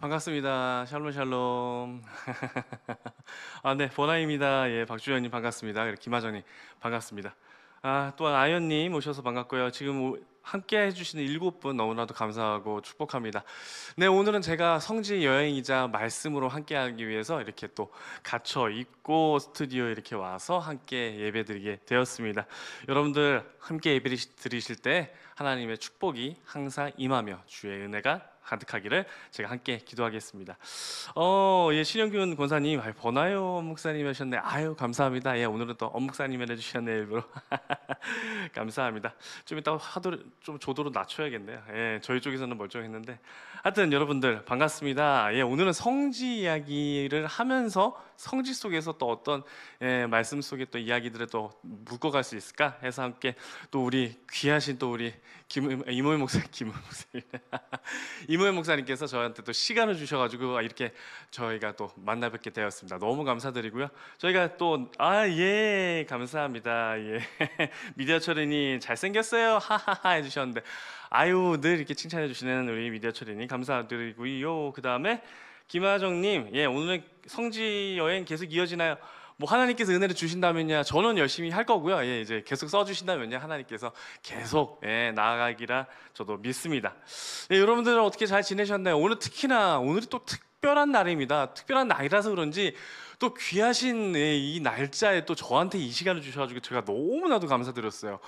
반갑습니다. 샬롬 샬롬. 네, 보나입니다. 예, 박주현님 반갑습니다. 그리고 김하정님 반갑습니다. 또한 아연님 오셔서 반갑고요. 지금 함께 해주시는 7분 너무나도 감사하고 축복합니다. 네, 오늘은 제가 성지 여행이자 말씀으로 함께하기 위해서 이렇게 또 갇혀 있고 스튜디오에 이렇게 와서 함께 예배드리게 되었습니다. 여러분들 함께 예배 드리실 때 하나님의 축복이 항상 임하며 주의 은혜가 가득하기를 제가 함께 기도하겠습니다. 예, 신영균 권사님, 버나요 목사님 하셨네. 아유, 감사합니다. 예, 오늘은 또 엄목사님 해주셨네, 일부러. 감사합니다. 좀 이따 좀 조도로 낮춰야겠네요. 예, 저희 쪽에서는 멀쩡했는데. 하여튼 여러분들 반갑습니다. 예, 오늘은 성지 이야기를 하면서 성지 속에서 또 어떤 말씀 속에 또 이야기들을 또 묶어갈 수 있을까 해서 함께 또 우리 귀하신 또 우리 이모의 목사님, 이모의 목사님께서 저한테 또 시간을 주셔가지고 이렇게 저희가 또 만나 뵙게 되었습니다. 너무 감사드리고요. 저희가 또 예, 감사합니다. 예. 미디어철이니 잘생겼어요 하하하 해주셨는데 아유, 늘 이렇게 칭찬해 주시는 우리 미디어철이니 감사드리고요. 그 다음에 김하정님, 예, 오늘은 성지 여행 계속 이어지나요? 뭐 하나님께서 은혜를 주신다면야 저는 열심히 할 거고요. 예, 이제 계속 써주신다면야 하나님께서 계속 나아가기라 저도 믿습니다. 예, 여러분들은 어떻게 잘 지내셨나요? 오늘 특히나 오늘이 또 특별한 날입니다. 특별한 날이라서 그런지 또 귀하신 이 날짜에 또 저한테 이 시간을 주셔가지고 제가 너무나도 감사드렸어요.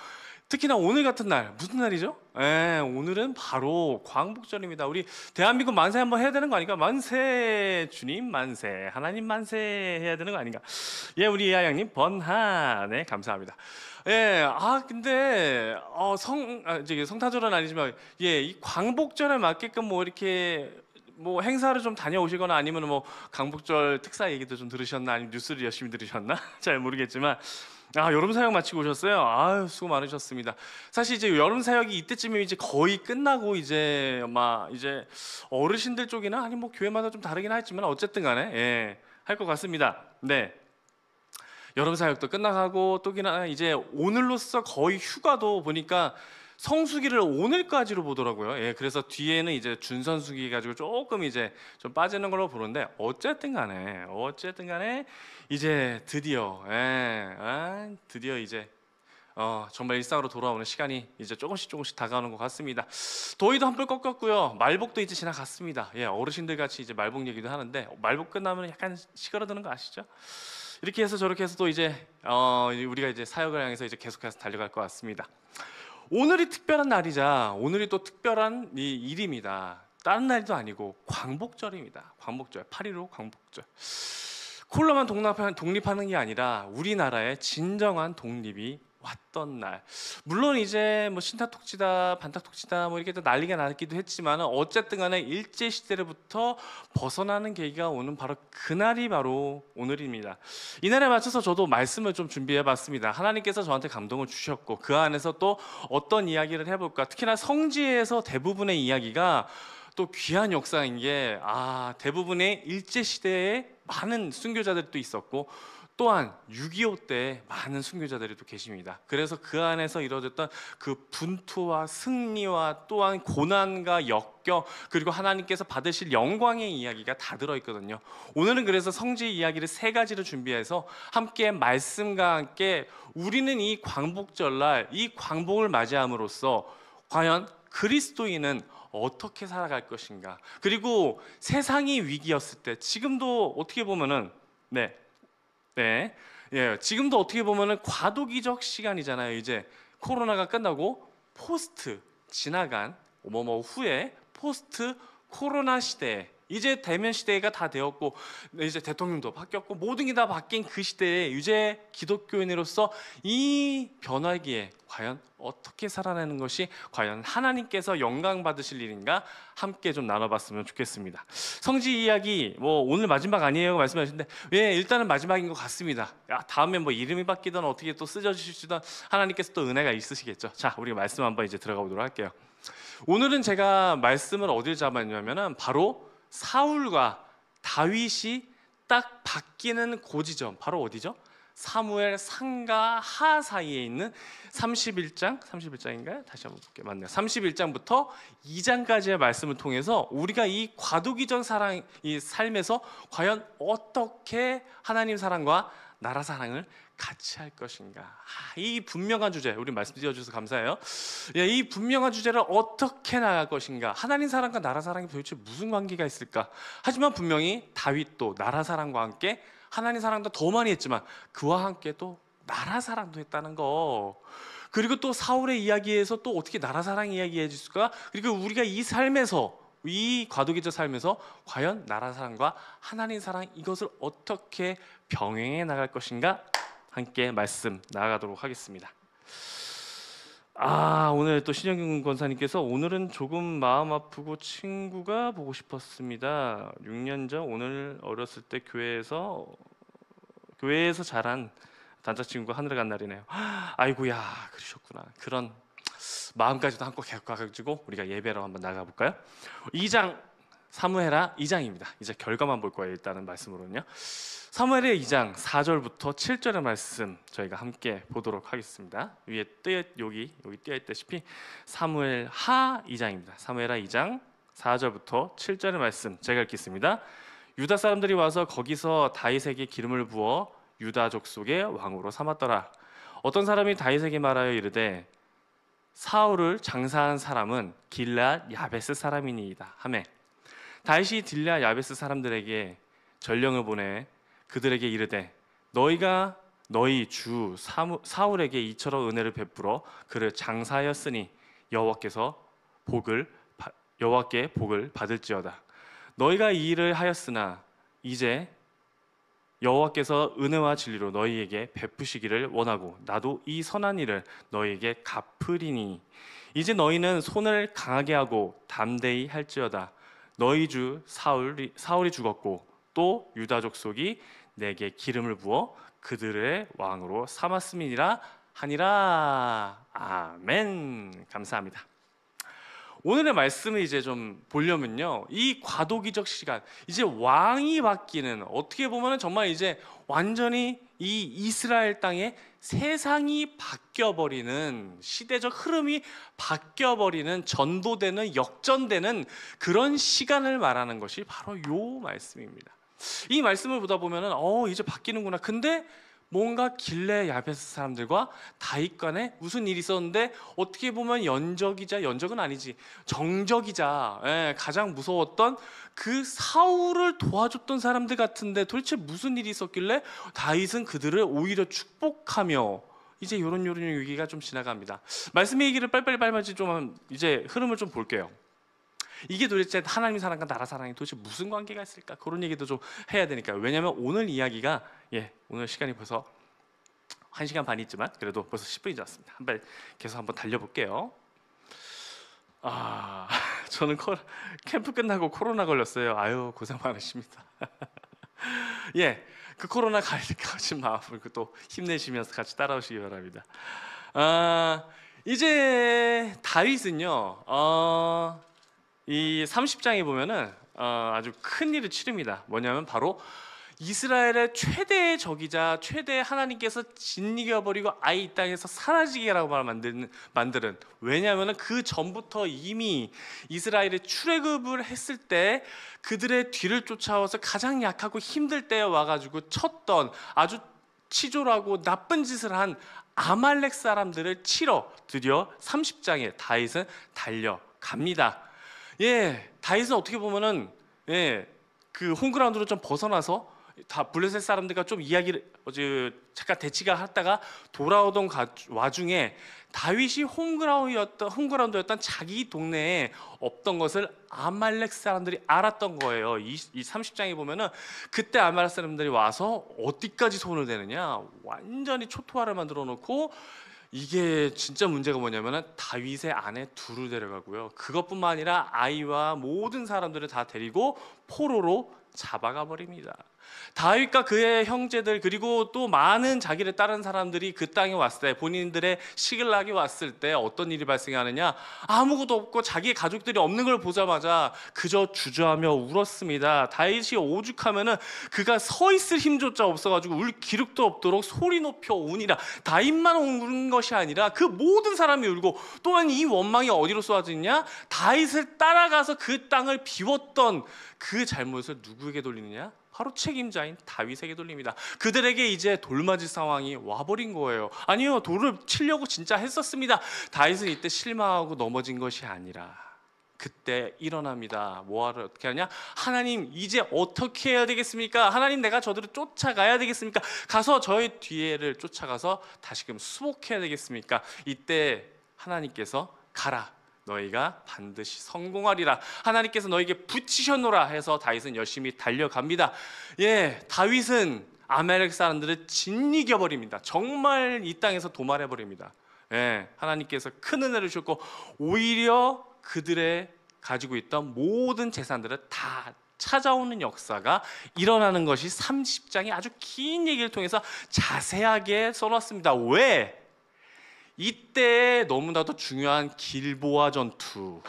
특히나 오늘 같은 날, 무슨 날이죠? 오늘은 바로 광복절입니다. 우리 대한민국 만세 한번 해야 되는 거 아닌가? 만세, 주님 만세, 하나님 만세 해야 되는 거 아닌가? 예, 우리 이하영님 번하, 네, 감사합니다. 예, 근데 저기 성탄절은 아니지만 이 광복절에 맞게끔 뭐 이렇게 뭐 행사를 좀 다녀오시거나 아니면 뭐 광복절 특사 얘기도 좀 들으셨나, 아니면 뉴스를 열심히 들으셨나 잘 모르겠지만. 여름 사역 마치고 오셨어요? 아유, 수고 많으셨습니다. 사실 이제 여름 사역이 이때쯤이면 이제 거의 끝나고 이제 이제 어르신들 쪽이나 아니 뭐 교회마다 좀 다르긴 하지만 어쨌든 간에 할 것 같습니다. 네. 여름 사역도 끝나가고 또기나 이제 오늘로써 거의 휴가도 보니까 성수기를 오늘까지로 보더라고요. 예, 그래서 뒤에는 이제 준선수기 가지고 조금 이제 좀 빠지는 걸로 보는데 어쨌든 간에 이제 드디어 드디어 이제 정말 일상으로 돌아오는 시간이 이제 조금씩 다가오는 것 같습니다. 더위도 한풀 꺾었고요. 말복도 이제 지나갔습니다. 예, 어르신들 같이 이제 말복 얘기도 하는데 말복 끝나면 약간 시끄러드는 거 아시죠? 이렇게 해서 저렇게 해서 또 이제 우리가 이제 사역을 향해서 이제 계속해서 달려갈 것 같습니다. 오늘이 특별한 날이자 오늘이 또 특별한 이 일입니다. 다른 날도 아니고 광복절입니다. 광복절, 8.15 광복절. 콜로만 독립하는 게 아니라 우리나라의 진정한 독립이 왔던 날. 물론 이제 뭐 신타톡치다 반타톡치다 뭐 이렇게 또 난리가 나기도 했지만 어쨌든 간에 일제 시대로부터 벗어나는 계기가 오는 바로 그날이 바로 오늘입니다. 이날에 맞춰서 저도 말씀을 좀 준비해 봤습니다. 하나님께서 저한테 감동을 주셨고 그 안에서 또 어떤 이야기를 해볼까. 특히나 성지에서 대부분의 이야기가 또 귀한 역사인 게 대부분의 일제 시대에 많은 순교자들도 있었고 또한 6.25 때 많은 순교자들이 또 계십니다. 그래서 그 안에서 이루어졌던 그 분투와 승리와 또한 고난과 역경 그리고 하나님께서 받으실 영광의 이야기가 다 들어있거든요. 오늘은 그래서 성지 이야기를 3가지를 준비해서 함께 말씀과 함께 우리는 이 광복절날 이 광복을 맞이함으로써 과연 그리스도인은 어떻게 살아갈 것인가, 그리고 세상이 위기였을 때 지금도 어떻게 보면은 지금도 어떻게 보면은 과도기적 시간이잖아요. 이제 코로나가 끝나고 포스트 지나간 후에 포스트 코로나 시대에 이제 대면 시대가 다 되었고 이제 대통령도 바뀌었고 모든 게 다 바뀐 그 시대에 이제 기독교인으로서 이 변화기에 과연 어떻게 살아내는 것이 과연 하나님께서 영광 받으실 일인가 함께 좀 나눠봤으면 좋겠습니다. 성지 이야기 오늘 마지막 아니에요 말씀하시는데 일단은 마지막인 것 같습니다. 다음에 이름이 바뀌든 어떻게 또 쓰여주시든 하나님께서 또 은혜가 있으시겠죠. 자, 우리 말씀 한번 이제 들어가 보도록 할게요. 오늘은 제가 말씀을 어딜 잡았냐면은 바로 사울과 다윗이 딱 바뀌는 고지점, 바로 어디죠? 사무엘 상과 하 사이에 있는 31장인가요? 다시 한번 볼게요. 맞네요. 31장부터 2장까지의 말씀을 통해서 우리가 이 과도기적 사랑, 이 삶에서 과연 어떻게 하나님 사랑과 나라 사랑을 같이 할 것인가. 이 분명한 주제, 우리 말씀 드려주셔서 감사해요. 이 분명한 주제를 어떻게 나갈 것인가. 하나님 사랑과 나라 사랑이 도대체 무슨 관계가 있을까. 하지만 분명히 다윗도 나라 사랑과 함께 하나님 사랑도 더 많이 했지만 그와 함께 또 나라 사랑도 했다는 거. 그리고 또 사울의 이야기에서 또 어떻게 나라 사랑 이야기해 줄까? 그리고 우리가 이 삶에서, 이 과도기적 삶에서 과연 나라 사랑과 하나님 사랑, 이것을 어떻게 병행해 나갈 것인가, 함께 말씀 나아가도록 하겠습니다. 오늘 또 신영균 권사님께서 오늘은 조금 마음 아프고 친구가 보고 싶었습니다. 6년 전 오늘 어렸을 때 교회에서 자란 단짝 친구가 하늘에 간 날이네요. 아이고야, 그러셨구나. 그런 마음까지도 한껏 겪어가지고 우리가 예배로 한번 나가볼까요? 2장 사무엘하 2장입니다. 이제 결과만 볼 거예요. 일단은 말씀으로는요. 사무엘의 2장 4절부터 7절의 말씀 저희가 함께 보도록 하겠습니다. 위에 여기 띄어 있다시피 사무엘하 2장입니다. 사무엘하 2장 4절부터 7절의 말씀 제가 읽겠습니다. 유다 사람들이 와서 거기서 다윗에게 기름을 부어 유다 족속의 왕으로 삼았더라. 어떤 사람이 다윗에게 말하여 이르되 사울을 장사한 사람은 길앗 야베스 사람이니이다 하매 다윗이 길앗 야베스 사람들에게 전령을 보내 그들에게 이르되 너희가 너희 주 사울에게 이처럼 은혜를 베풀어 그를 장사하였으니 여호와께 복을 받을지어다. 너희가 이 일을 하였으나 이제 여호와께서 은혜와 진리로 너희에게 베푸시기를 원하고 나도 이 선한 일을 너희에게 갚으리니 이제 너희는 손을 강하게 하고 담대히 할지어다. 너희 주 사울이 죽었고 또 유다 족속이 내게 기름을 부어 그들의 왕으로 삼았음이니라 하니라. 아멘. 감사합니다. 오늘의 말씀을 이제 좀 보려면요, 이 과도기적 시간, 이제 왕이 바뀌는, 어떻게 보면 정말 이제 완전히 이 이스라엘 땅에 세상이 바뀌어버리는, 시대적 흐름이 바뀌어버리는, 전도되는, 역전되는 그런 시간을 말하는 것이 바로 요 말씀입니다. 이 말씀을 보다 보면은 이제 바뀌는구나. 근데 뭔가 길레 야베스 사람들과 다윗 간에 무슨 일이 있었는데 어떻게 보면 연적은 아니지, 정적이자 가장 무서웠던 그 사울을 도와줬던 사람들 같은데 도대체 무슨 일이 있었길래 다윗은 그들을 오히려 축복하며, 이제 이런 얘기가 좀 지나갑니다. 말씀의 얘기를 빨리빨리 좀 이제 흐름을 좀 볼게요. 이게 도대체 하나님의 사랑과 나라 사랑이 도대체 무슨 관계가 있을까? 그런 얘기도 좀 해야 되니까요. 왜냐하면 오늘 이야기가 오늘 시간이 벌써 1시간 반이 있지만 그래도 벌써 10분이 지났습니다. 계속 한번 달려볼게요. 저는 캠프 끝나고 코로나 걸렸어요. 아유, 고생 많으십니다. 그 코로나 갈 때까지 마음을 또 힘내시면서 같이 따라오시기 바랍니다. 이제 다윗은요, 이 30장에 보면은 아주 큰 일을 치릅니다. 뭐냐면 바로 이스라엘의 최대의 적이자 최대 하나님께서 짓이겨버리고 아예 이 땅에서 사라지게라고 만드는, 왜냐하면 그 전부터 이미 이스라엘이 출애굽을 했을 때 그들의 뒤를 쫓아와서 가장 약하고 힘들 때에 와가지고 쳤던 아주 치졸하고 나쁜 짓을 한 아말렉 사람들을 치러 드디어 30장에 다윗은 달려갑니다. 다윗은 어떻게 보면은 그 홈그라운드로 좀 벗어나서 다 블레셋 사람들과 좀 이야기를 잠깐 대치가 하다가 돌아오던 와중에 다윗이 홈그라운드였던 자기 동네에 없던 것을 아말렉 사람들이 알았던 거예요. 이 30장에 보면은 그때 아말렉 사람들이 와서 어디까지 손을 대느냐, 완전히 초토화를 만들어 놓고, 이게 진짜 문제가 뭐냐면은 다윗의 아내 둘을 데려가고요. 그것뿐만 아니라 아이와 모든 사람들을 다 데리고 포로로 잡아가 버립니다. 다윗과 그의 형제들 그리고 또 많은 자기를 따르는 사람들이 그 땅에 왔을 때, 본인들의 시글락이 왔을 때 어떤 일이 발생하느냐, 아무것도 없고 자기의 가족들이 없는 걸 보자마자 그저 주저하며 울었습니다. 다윗이 오죽하면은 그가 서 있을 힘조차 없어가지고 울 기력도 없도록 소리 높여 우니라. 다윗만 우는 것이 아니라 그 모든 사람이 울고, 또한 이 원망이 어디로 쏟아지느냐, 다윗을 따라가서 그 땅을 비웠던 그 잘못을 누구에게 돌리느냐? 바로 책임자인 다윗에게 돌립니다. 그들에게 이제 돌맞을 상황이 와버린 거예요. 아니요, 돌을 치려고 진짜 했었습니다. 다윗은 이때 실망하고 넘어진 것이 아니라 그때 일어납니다. 뭐하러 어떻게 하냐? 하나님, 이제 어떻게 해야 되겠습니까? 하나님, 내가 저들을 쫓아가야 되겠습니까? 가서 저의 뒤에를 쫓아가서 다시금 수복해야 되겠습니까? 이때 하나님께서 가라, 너희가 반드시 성공하리라, 하나님께서 너에게 붙이셨노라 해서 다윗은 열심히 달려갑니다. 예, 다윗은 아말렉 사람들을 짓이겨 버립니다. 정말 이 땅에서 도말해 버립니다. 예, 하나님께서 큰 은혜를 주셨고 오히려 그들의 가지고 있던 모든 재산들을 다 찾아오는 역사가 일어나는 것이 30장의 아주 긴 얘기를 통해서 자세하게 써놨습니다. 왜? 이때 너무나도 중요한 길보아 전투,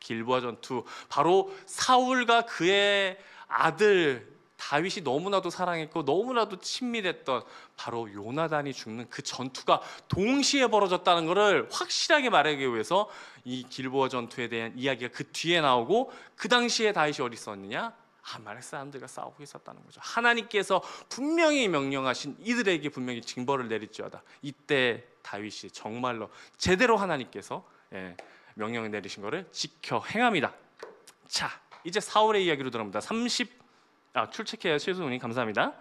길보아 전투, 바로 사울과 그의 아들 다윗이 너무나도 사랑했고 너무나도 친밀했던 바로 요나단이 죽는 그 전투가 동시에 벌어졌다는 것을 확실하게 말하기 위해서 이 길보아 전투에 대한 이야기가 그 뒤에 나오고, 그 당시에 다윗이 어디 있었느냐? 아말렉 사람들과 싸우고 있었다는 거죠. 하나님께서 분명히 명령하신 이들에게 분명히 징벌을 내릴지어다. 이때 다윗이 정말로 제대로 하나님께서 명령을 내리신 것을 지켜 행합니다. 자, 이제 사울의 이야기로 들어갑니다. 출첵해요, 최수훈님 감사합니다.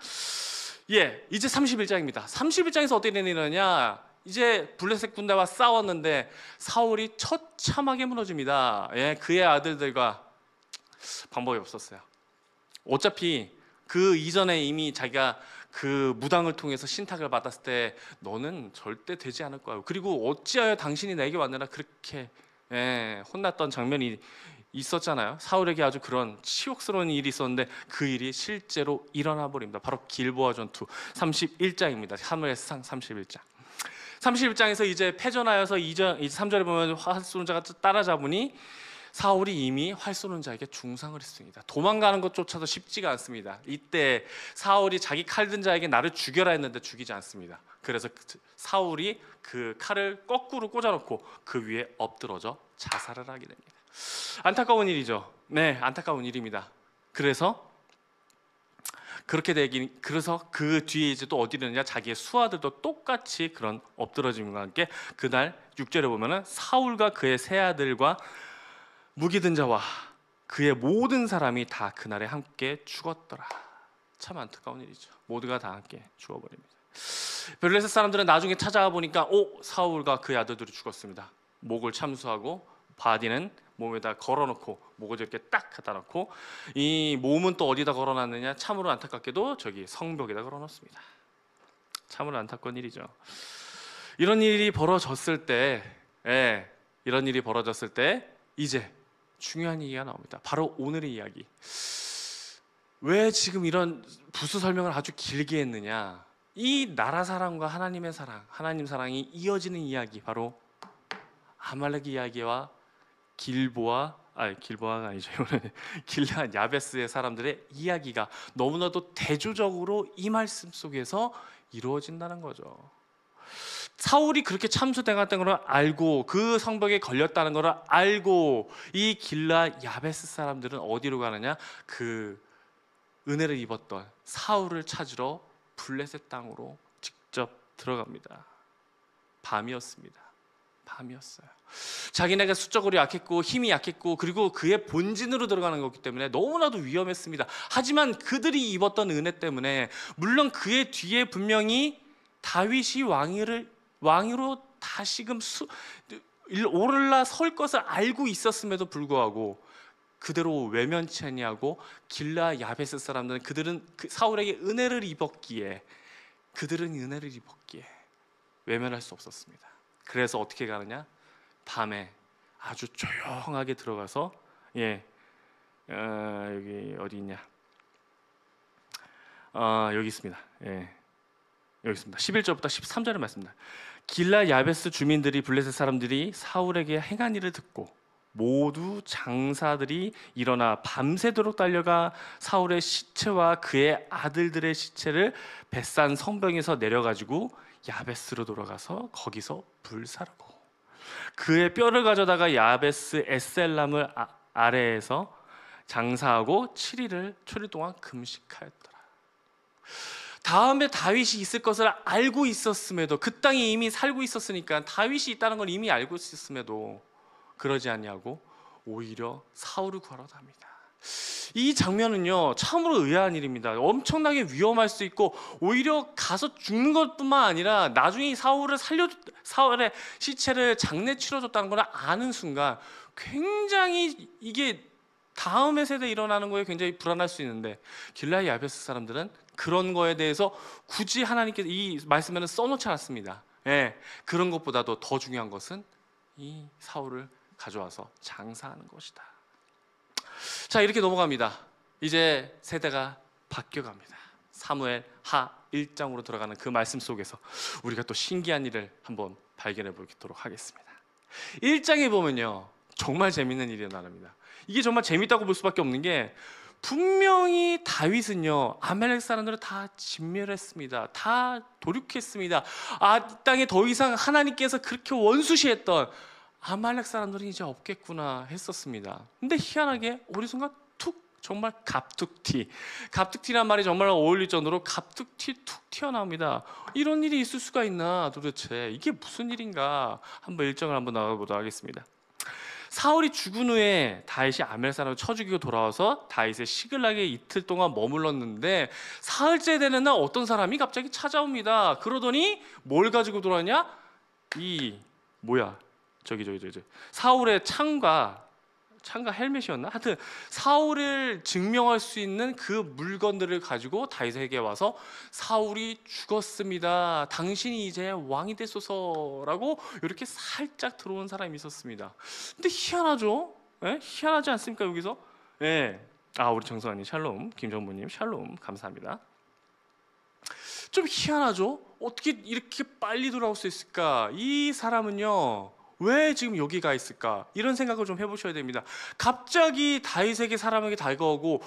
예, 이제 31장입니다. 31장에서 어떻게 되느냐? 이제 블레셋 군대와 싸웠는데 사울이 처참하게 무너집니다. 예, 그의 아들들과 방법이 없었어요. 어차피 그 이전에 이미 자기가 그 무당을 통해서 신탁을 받았을 때 너는 절대 되지 않을 거야, 그리고 어찌하여 당신이 내게 왔느냐, 그렇게 혼났던 장면이 있었잖아요. 사울에게 아주 그런 치욕스러운 일이 있었는데 그 일이 실제로 일어나 버립니다. 바로 길보아 전투 31장입니다. 사무엘상 31장. 31장에서 이제 패전하여서 3절에 보면 활쏘는자가 따라잡으니 사울이 이미 활쏘는자에게 중상을 했습니다. 도망가는 것조차도 쉽지가 않습니다. 이때 사울이 자기 칼 든 자에게 나를 죽여라 했는데 죽이지 않습니다. 그래서 사울이 그 칼을 거꾸로 꽂아놓고 그 위에 엎드러져 자살을 하게 됩니다. 안타까운 일이죠. 네, 안타까운 일입니다. 그래서 그래서 그 뒤에 이제 또 어디 있느냐, 자기의 수하들도 똑같이 그런 엎드러짐과 함께 그날 6절에 보면은 사울과 그의 세 아들과 무기든 자와 그의 모든 사람이 다 그날에 함께 죽었더라. 참 안타까운 일이죠. 모두가 다 함께 죽어버립니다. 블레셋 사람들은 나중에 찾아가 보니까 사울과 그의 아들들이 죽었습니다. 목을 참수하고 바디는 몸에다 걸어놓고 목을 이렇게 딱 갖다 놓고, 이 몸은 또 어디다 걸어놨느냐, 참으로 안타깝게도 저기 성벽에다 걸어놓습니다. 참으로 안타까운 일이죠. 이런 일이 벌어졌을 때 이제 중요한 얘기가 나옵니다. 바로 오늘의 이야기. 왜 지금 이런 부수 설명을 아주 길게 했느냐, 이 나라 사랑과 하나님의 사랑, 하나님 사랑이 이어지는 이야기, 바로 아말렉 이야기와 길보아가 아니죠. 길앗 야베스의 사람들의 이야기가 너무나도 대조적으로 이 말씀 속에서 이루어진다는 거죠. 사울이 그렇게 참수당했다는 걸 알고 그 성벽에 걸렸다는 걸 알고 이 길앗 야베스 사람들은 어디로 가느냐, 그 은혜를 입었던 사울을 찾으러 블레셋 땅으로 직접 들어갑니다. 밤이었습니다. 자기네가 수적으로 약했고 힘이 약했고 그리고 그의 본진으로 들어가는 거기 때문에 너무나도 위험했습니다. 하지만 그들이 입었던 은혜 때문에, 물론 그의 뒤에 분명히 다윗이 왕으로 다시금 오를라 설 것을 알고 있었음에도 불구하고 그대로 외면치 아니하고 길라 야베스 사람들은 그들은 사울에게 은혜를 입었기에 외면할 수 없었습니다. 그래서 어떻게 가느냐, 밤에 아주 조용하게 들어가서 여기 어디 있냐, 여기 있습니다. 예, 여기 있습니다. 11절부터 13절의 말씀입니다. 길라 야베스 주민들이 블레셋 사람들이 사울에게 행한 일을 듣고 모두 장사들이 일어나 밤새도록 달려가 사울의 시체와 그의 아들들의 시체를 벳산 성벽에서 내려가지고 야베스로 돌아가서 거기서 불사르고 그의 뼈를 가져다가 야베스 에셀람을 아래에서 장사하고 7일 동안 금식하였더라. 다음에 다윗이 있을 것을 알고 있었음에도, 그 땅에 이미 살고 있었으니까 다윗이 있다는 걸 이미 알고 있었음에도 그러지 않냐고 오히려 사울을 구하러 갑니다. 이 장면은요 참으로 의아한 일입니다. 엄청나게 위험할 수 있고 오히려 가서 죽는 것뿐만 아니라 나중에 사울의 시체를 장례 치러줬다는 걸 아는 순간 굉장히 이게 다음의 세대에 일어나는 거에 굉장히 불안할 수 있는데, 길라의 야베스 사람들은 그런 거에 대해서 굳이 하나님께서 이 말씀에는 써놓지 않았습니다. 예, 그런 것보다도 더 중요한 것은 이 사울을 가져와서 장사하는 것이다. 자, 이렇게 넘어갑니다. 이제 세대가 바뀌어갑니다. 사무엘 하 1장으로 들어가는 그 말씀 속에서 우리가 또 신기한 일을 한번 발견해 보도록 하겠습니다. 1장에 보면요 정말 재밌는 일이 일어납니다. 이게 정말 재밌다고 볼 수밖에 없는 게, 분명히 다윗은요 아말렉 사람들을 다 진멸했습니다. 다 도륙했습니다. 이 땅에 더 이상 하나님께서 그렇게 원수시했던 아말렉 사람들은 이제 없겠구나 했었습니다. 근데 희한하게 어느 순간 툭, 정말 갑툭튀란 말이 정말 어울릴 정도로 갑툭튀 툭 튀어나옵니다. 이런 일이 있을 수가 있나, 도대체 이게 무슨 일인가. 한번 일정을 한번 나가보도록 하겠습니다. 사울이 죽은 후에 다윗이 아멜 사람을 쳐 죽이고 돌아와서 다윗의 시글락에 이틀 동안 머물렀는데, 사흘째 되는 날 어떤 사람이 갑자기 찾아옵니다. 그러더니 뭘 가지고 돌아왔냐? 저기 사울의 창과 헬멧이었나? 하여튼 사울을 증명할 수 있는 그 물건들을 가지고 다윗에게 와서 사울이 죽었습니다. 당신이 이제 왕이 되소서라고 이렇게 살짝 들어온 사람이 있었습니다. 근데 희한하죠? 예? 희한하지 않습니까 여기서? 예. 우리 정선아님 샬롬, 김정부님 샬롬, 감사합니다. 좀 희한하죠? 어떻게 이렇게 빨리 돌아올 수 있을까? 이 사람은요 왜 지금 여기 가 있을까? 이런 생각을 좀 해보셔야 됩니다. 갑자기 다윗에게 사람에게 다가오고,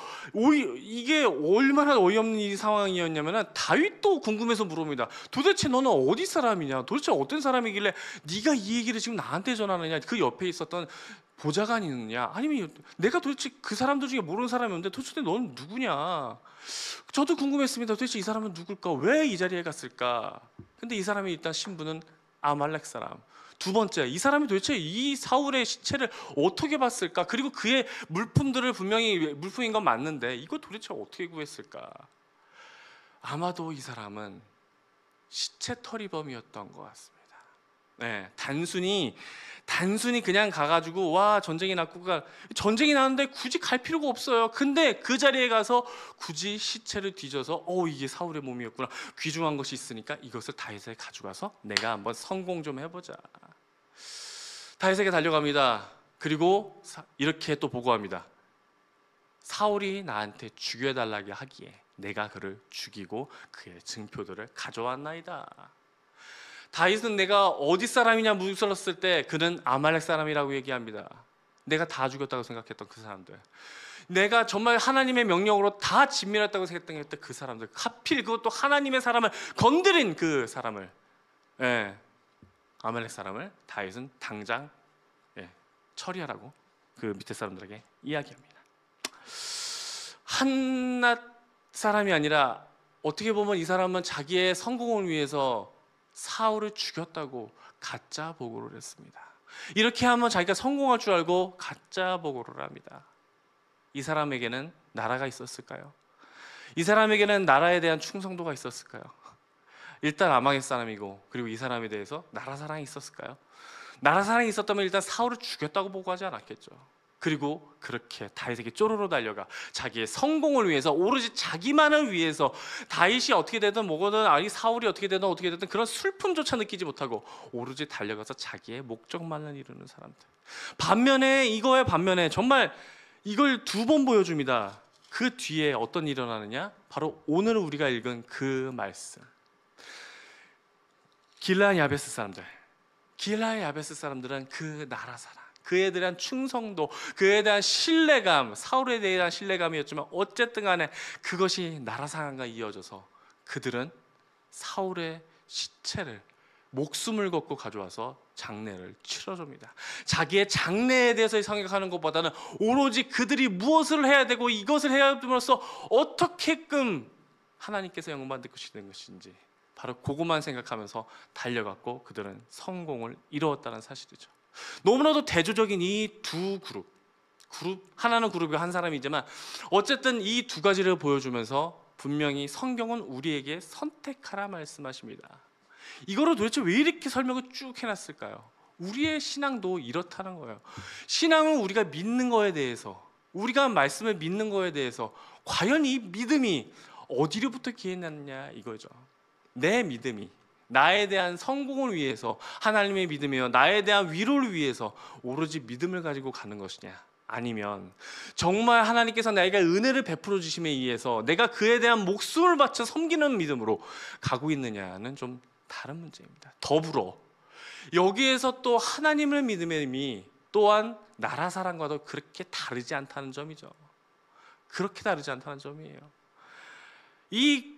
이게 얼마나 어이없는 상황이었냐면 다윗도 궁금해서 물어봅니다. 도대체 너는 어디 사람이냐? 도대체 어떤 사람이길래 네가 이 얘기를 지금 나한테 전하느냐? 그 옆에 있었던 보좌관이느냐? 아니면 내가 도대체 그 사람들 중에 모르는 사람이었는데 도대체 너는 누구냐? 저도 궁금했습니다. 도대체 이 사람은 누굴까? 왜 이 자리에 갔을까? 근데 이 사람이 일단 신분은 아말렉 사람. 두 번째, 이 사람이 도대체 이 사울의 시체를 어떻게 봤을까? 그리고 그의 물품들을 분명히 물품인 건 맞는데 이거 도대체 어떻게 구했을까? 아마도 이 사람은 시체털이범이었던 것 같습니다. 네, 단순히 그냥 가가지고 전쟁이 나는데 굳이 갈 필요가 없어요. 근데 그 자리에 가서 굳이 시체를 뒤져서 이게 사울의 몸이었구나, 귀중한 것이 있으니까 이것을 다윗에게 가져가서 내가 한번 성공 좀 해보자. 다윗에게 달려갑니다. 그리고 이렇게 또 보고합니다. 사울이 나한테 죽여달라고 하기에 내가 그를 죽이고 그의 증표들을 가져왔나이다. 다윗은 내가 어디 사람이냐 물었을 때 그는 아말렉 사람이라고 얘기합니다. 내가 다 죽였다고 생각했던 그 사람들, 내가 정말 하나님의 명령으로 다 진멸했다고 생각했던 그 사람들, 하필 그것도 하나님의 사람을 건드린 그 사람을, 아말렉 사람을 다윗은 당장 처리하라고 그 밑에 사람들에게 이야기합니다. 한낱 사람이 아니라 어떻게 보면 이 사람은 자기의 성공을 위해서 사울을 죽였다고 가짜 보고를 했습니다. 이렇게 하면 자기가 성공할 줄 알고 가짜 보고를 합니다. 이 사람에게는 나라가 있었을까요? 이 사람에게는 나라에 대한 충성도가 있었을까요? 일단 아말렉 사람이고, 그리고 이 사람에 대해서 나라 사랑이 있었을까요? 나라 사랑이 있었다면 일단 사울을 죽였다고 보고하지 않았겠죠. 그리고 그렇게 다윗에게 쪼르르 달려가 자기의 성공을 위해서, 오로지 자기만을 위해서, 다윗이 어떻게 되든 뭐거든, 사울이 어떻게 되든 그런 슬픔조차 느끼지 못하고 오로지 달려가서 자기의 목적만을 이루는 사람들. 반면에 정말 이걸 두 번 보여줍니다. 그 뒤에 어떤 일이 일어나느냐? 바로 오늘 우리가 읽은 그 말씀. 길르앗 야베스 사람들, 길르앗 야베스 사람들은 그 나라 사랑, 그에 대한 충성도, 그에 대한 신뢰감, 사울에 대한 신뢰감이었지만 어쨌든 간에 그것이 나라 사랑과 이어져서 그들은 사울의 시체를 목숨을 걸고 가져와서 장례를 치러줍니다. 자기의 장래에 대해서 생각하는 것보다는 오로지 그들이 무엇을 해야 되고 이것을 해야 됨으로써 어떻게끔 하나님께서 영광받을 것인지 바로 그것만 생각하면서 달려갔고 그들은 성공을 이루었다는 사실이죠. 너무나도 대조적인 이 두 그룹, 하나는 그룹이 한 사람이지만 어쨌든 이 두 가지를 보여주면서 분명히 성경은 우리에게 선택하라 말씀하십니다. 이거를 도대체 왜 이렇게 설명을 쭉 해놨을까요? 우리의 신앙도 이렇다는 거예요. 신앙은 우리가 믿는 거에 대해서, 우리가 말씀을 믿는 거에 대해서 과연 이 믿음이 어디로부터 기인했느냐 이거죠. 내 믿음이 나에 대한 성공을 위해서, 하나님의 믿음이요 나에 대한 위로를 위해서 오로지 믿음을 가지고 가는 것이냐, 아니면 정말 하나님께서 나에게 은혜를 베풀어 주심에 의해서 내가 그에 대한 목숨을 바쳐 섬기는 믿음으로 가고 있느냐는 좀 다른 문제입니다. 더불어 여기에서 또 하나님을 믿음의 의미 또한 나라 사랑과도 그렇게 다르지 않다는 점이죠. 그렇게 다르지 않다는 점이에요. 이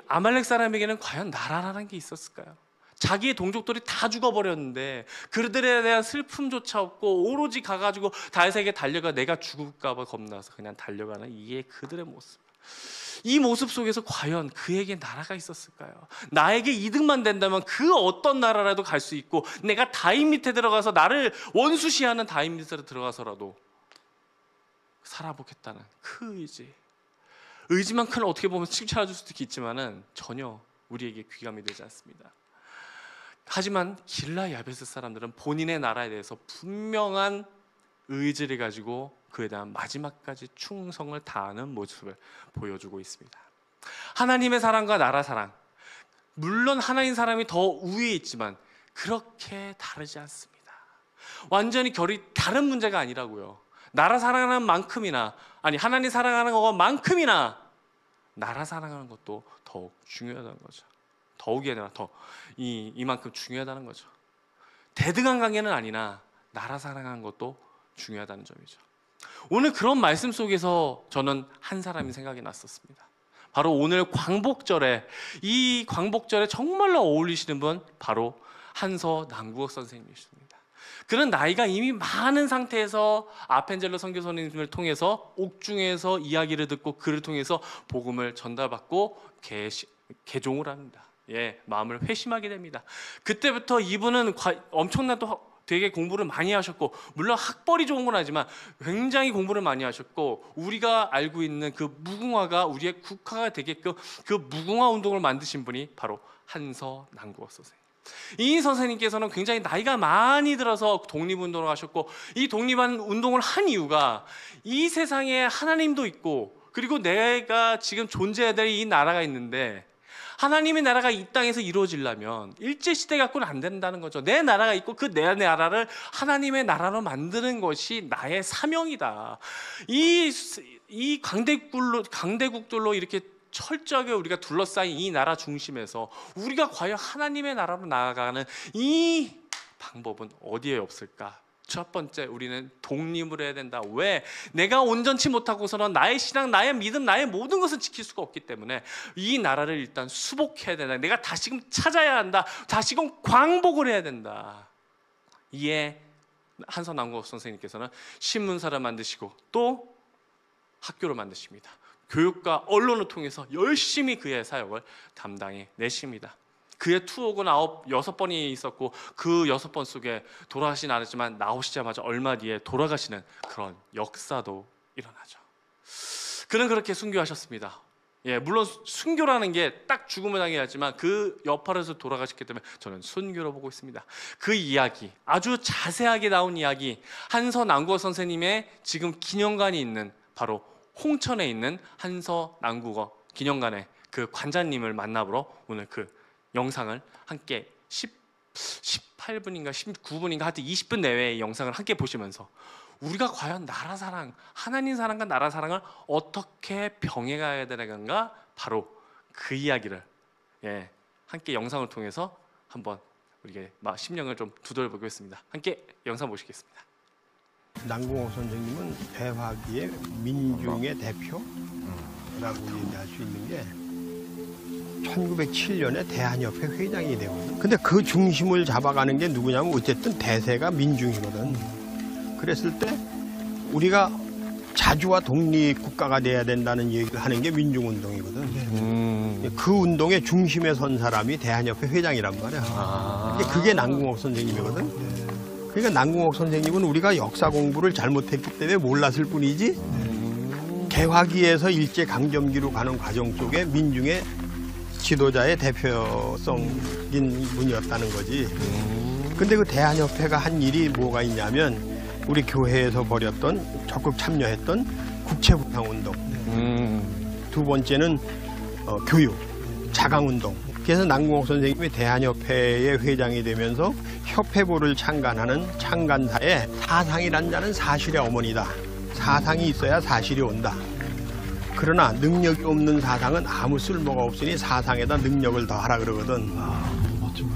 아말렉 사람에게는 과연 나라라는 게 있었을까요? 자기의 동족들이 다 죽어버렸는데 그들에 대한 슬픔조차 없고 오로지 가가지고 다윗에게 달려가 내가 죽을까 봐 겁나서 그냥 달려가는 이게 그들의 모습. 이 모습 속에서 과연 그에게 나라가 있었을까요? 나에게 이득만 된다면 그 어떤 나라라도 갈 수 있고 내가 다윗 밑에 들어가서 나를 원수시하는 다윗 밑으로 들어가서라도 살아보겠다는 그 의지만큼은 어떻게 보면 칭찬해 줄 수도 있지만은 전혀 우리에게 귀감이 되지 않습니다. 하지만 길르앗 야베스 사람들은 본인의 나라에 대해서 분명한 의지를 가지고 그에 대한 마지막까지 충성을 다하는 모습을 보여주고 있습니다. 하나님의 사랑과 나라 사랑, 물론 하나님 사람이 더 우위에 있지만 그렇게 다르지 않습니다. 완전히 결이 다른 문제가 아니라고요. 나라 사랑하는 만큼이나, 아니 하나님 사랑하는 것만큼이나 나라 사랑하는 것도 더욱 중요하다는 거죠. 더욱이 아니라 더 이만큼 중요하다는 거죠. 대등한 관계는 아니나 나라 사랑하는 것도 중요하다는 점이죠. 오늘 그런 말씀 속에서 저는 한 사람이 생각이 났었습니다. 바로 오늘 광복절에, 이 광복절에 정말로 어울리시는 분 바로 한서 남국억 선생님이십니다. 그는 나이가 이미 많은 상태에서 아펜젤러 선교사님을 통해서 옥중에서 이야기를 듣고 그를 통해서 복음을 전달받고 개종을 합니다. 마음을 회심하게 됩니다. 그때부터 이분은 엄청난 또 되게 공부를 많이 하셨고, 물론 학벌이 좋은 건 아니지만 굉장히 공부를 많이 하셨고, 우리가 알고 있는 그 무궁화가 우리의 국화가 되게끔 그 무궁화 운동을 만드신 분이 바로 한서 남국억 선생님. 이 선생님께서는 굉장히 나이가 많이 들어서 독립운동을 하셨고, 이 독립운동을 한 이유가 이 세상에 하나님도 있고 그리고 내가 지금 존재해야 될 이 나라가 있는데 하나님의 나라가 이 땅에서 이루어지려면 일제시대 갖고는 안 된다는 거죠. 내 나라가 있고 그 내 나라를 하나님의 나라로 만드는 것이 나의 사명이다. 이 강대국들로 이렇게 철저하게 우리가 둘러싸인 이 나라 중심에서 우리가 과연 하나님의 나라로 나아가는 이 방법은 어디에 없을까? 첫 번째, 우리는 독립을 해야 된다. 왜? 내가 온전치 못하고서는 나의 신앙, 나의 믿음, 나의 모든 것을 지킬 수가 없기 때문에 이 나라를 일단 수복해야 된다. 내가 다시금 찾아야 한다. 다시금 광복을 해야 된다. 이에 한서 남국억 선생님께서는 신문사를 만드시고 또 학교를 만드십니다. 교육과 언론을 통해서 열심히 그의 사역을 담당해 내십니다. 그의 투옥은 6번이 있었고 그 6번 속에 돌아가시진 않았지만 나오시자마자 얼마 뒤에 돌아가시는 그런 역사도 일어나죠. 그는 그렇게 순교하셨습니다. 물론 순교라는 게 딱 죽음을 당해야지만 그 여파에서 돌아가셨기 때문에 저는 순교로 보고 있습니다. 그 이야기, 아주 자세하게 나온 이야기, 한서 남국억 선생님의 지금 기념관이 있는 바로 홍천에 있는 한서 남국억 기념관의 그 관장님을 만나보러 오늘 그 영상을 함께 18분인가 19분인가 하여튼 20분 내외의 영상을 함께 보시면서 우리가 과연 나라 사랑, 하나님 사랑과 나라 사랑을 어떻게 병행해야 되는가, 바로 그 이야기를 함께 영상을 통해서 한번 우리의 심령을 좀 두드려 보겠습니다. 함께 영상 보시겠습니다. 남궁옥 선생님은 대화기의 민중의 대표라고 얘기할 수 있는 게 1907년에 대한협회 회장이 되거든. 근데 그 중심을 잡아가는 게 누구냐면 어쨌든 대세가 민중이거든. 그랬을 때 우리가 자주와 독립국가가 돼야 된다는 얘기를 하는 게 민중운동이거든. 그 운동의 중심에 선 사람이 대한협회 회장이란 말이야. 그게 남궁옥 선생님이거든. 그러니까 남궁옥 선생님은 우리가 역사 공부를 잘못했기 때문에 몰랐을 뿐이지 개화기에서 일제강점기로 가는 과정 속에 민중의 지도자의 대표성인 분이었다는 거지. 근데 그 대한협회가 한 일이 뭐가 있냐면 우리 교회에서 벌였던 적극 참여했던 국채부상운동, 두 번째는 교육, 자강운동. 그래서 남궁옥 선생님이 대한협회의 회장이 되면서 협회부를 창간하는 창간사에 사상이란 자는 사실의 어머니다. 사상이 있어야 사실이 온다. 그러나 능력이 없는 사상은 아무 쓸모가 없으니 사상에다 능력을 더하라 그러거든.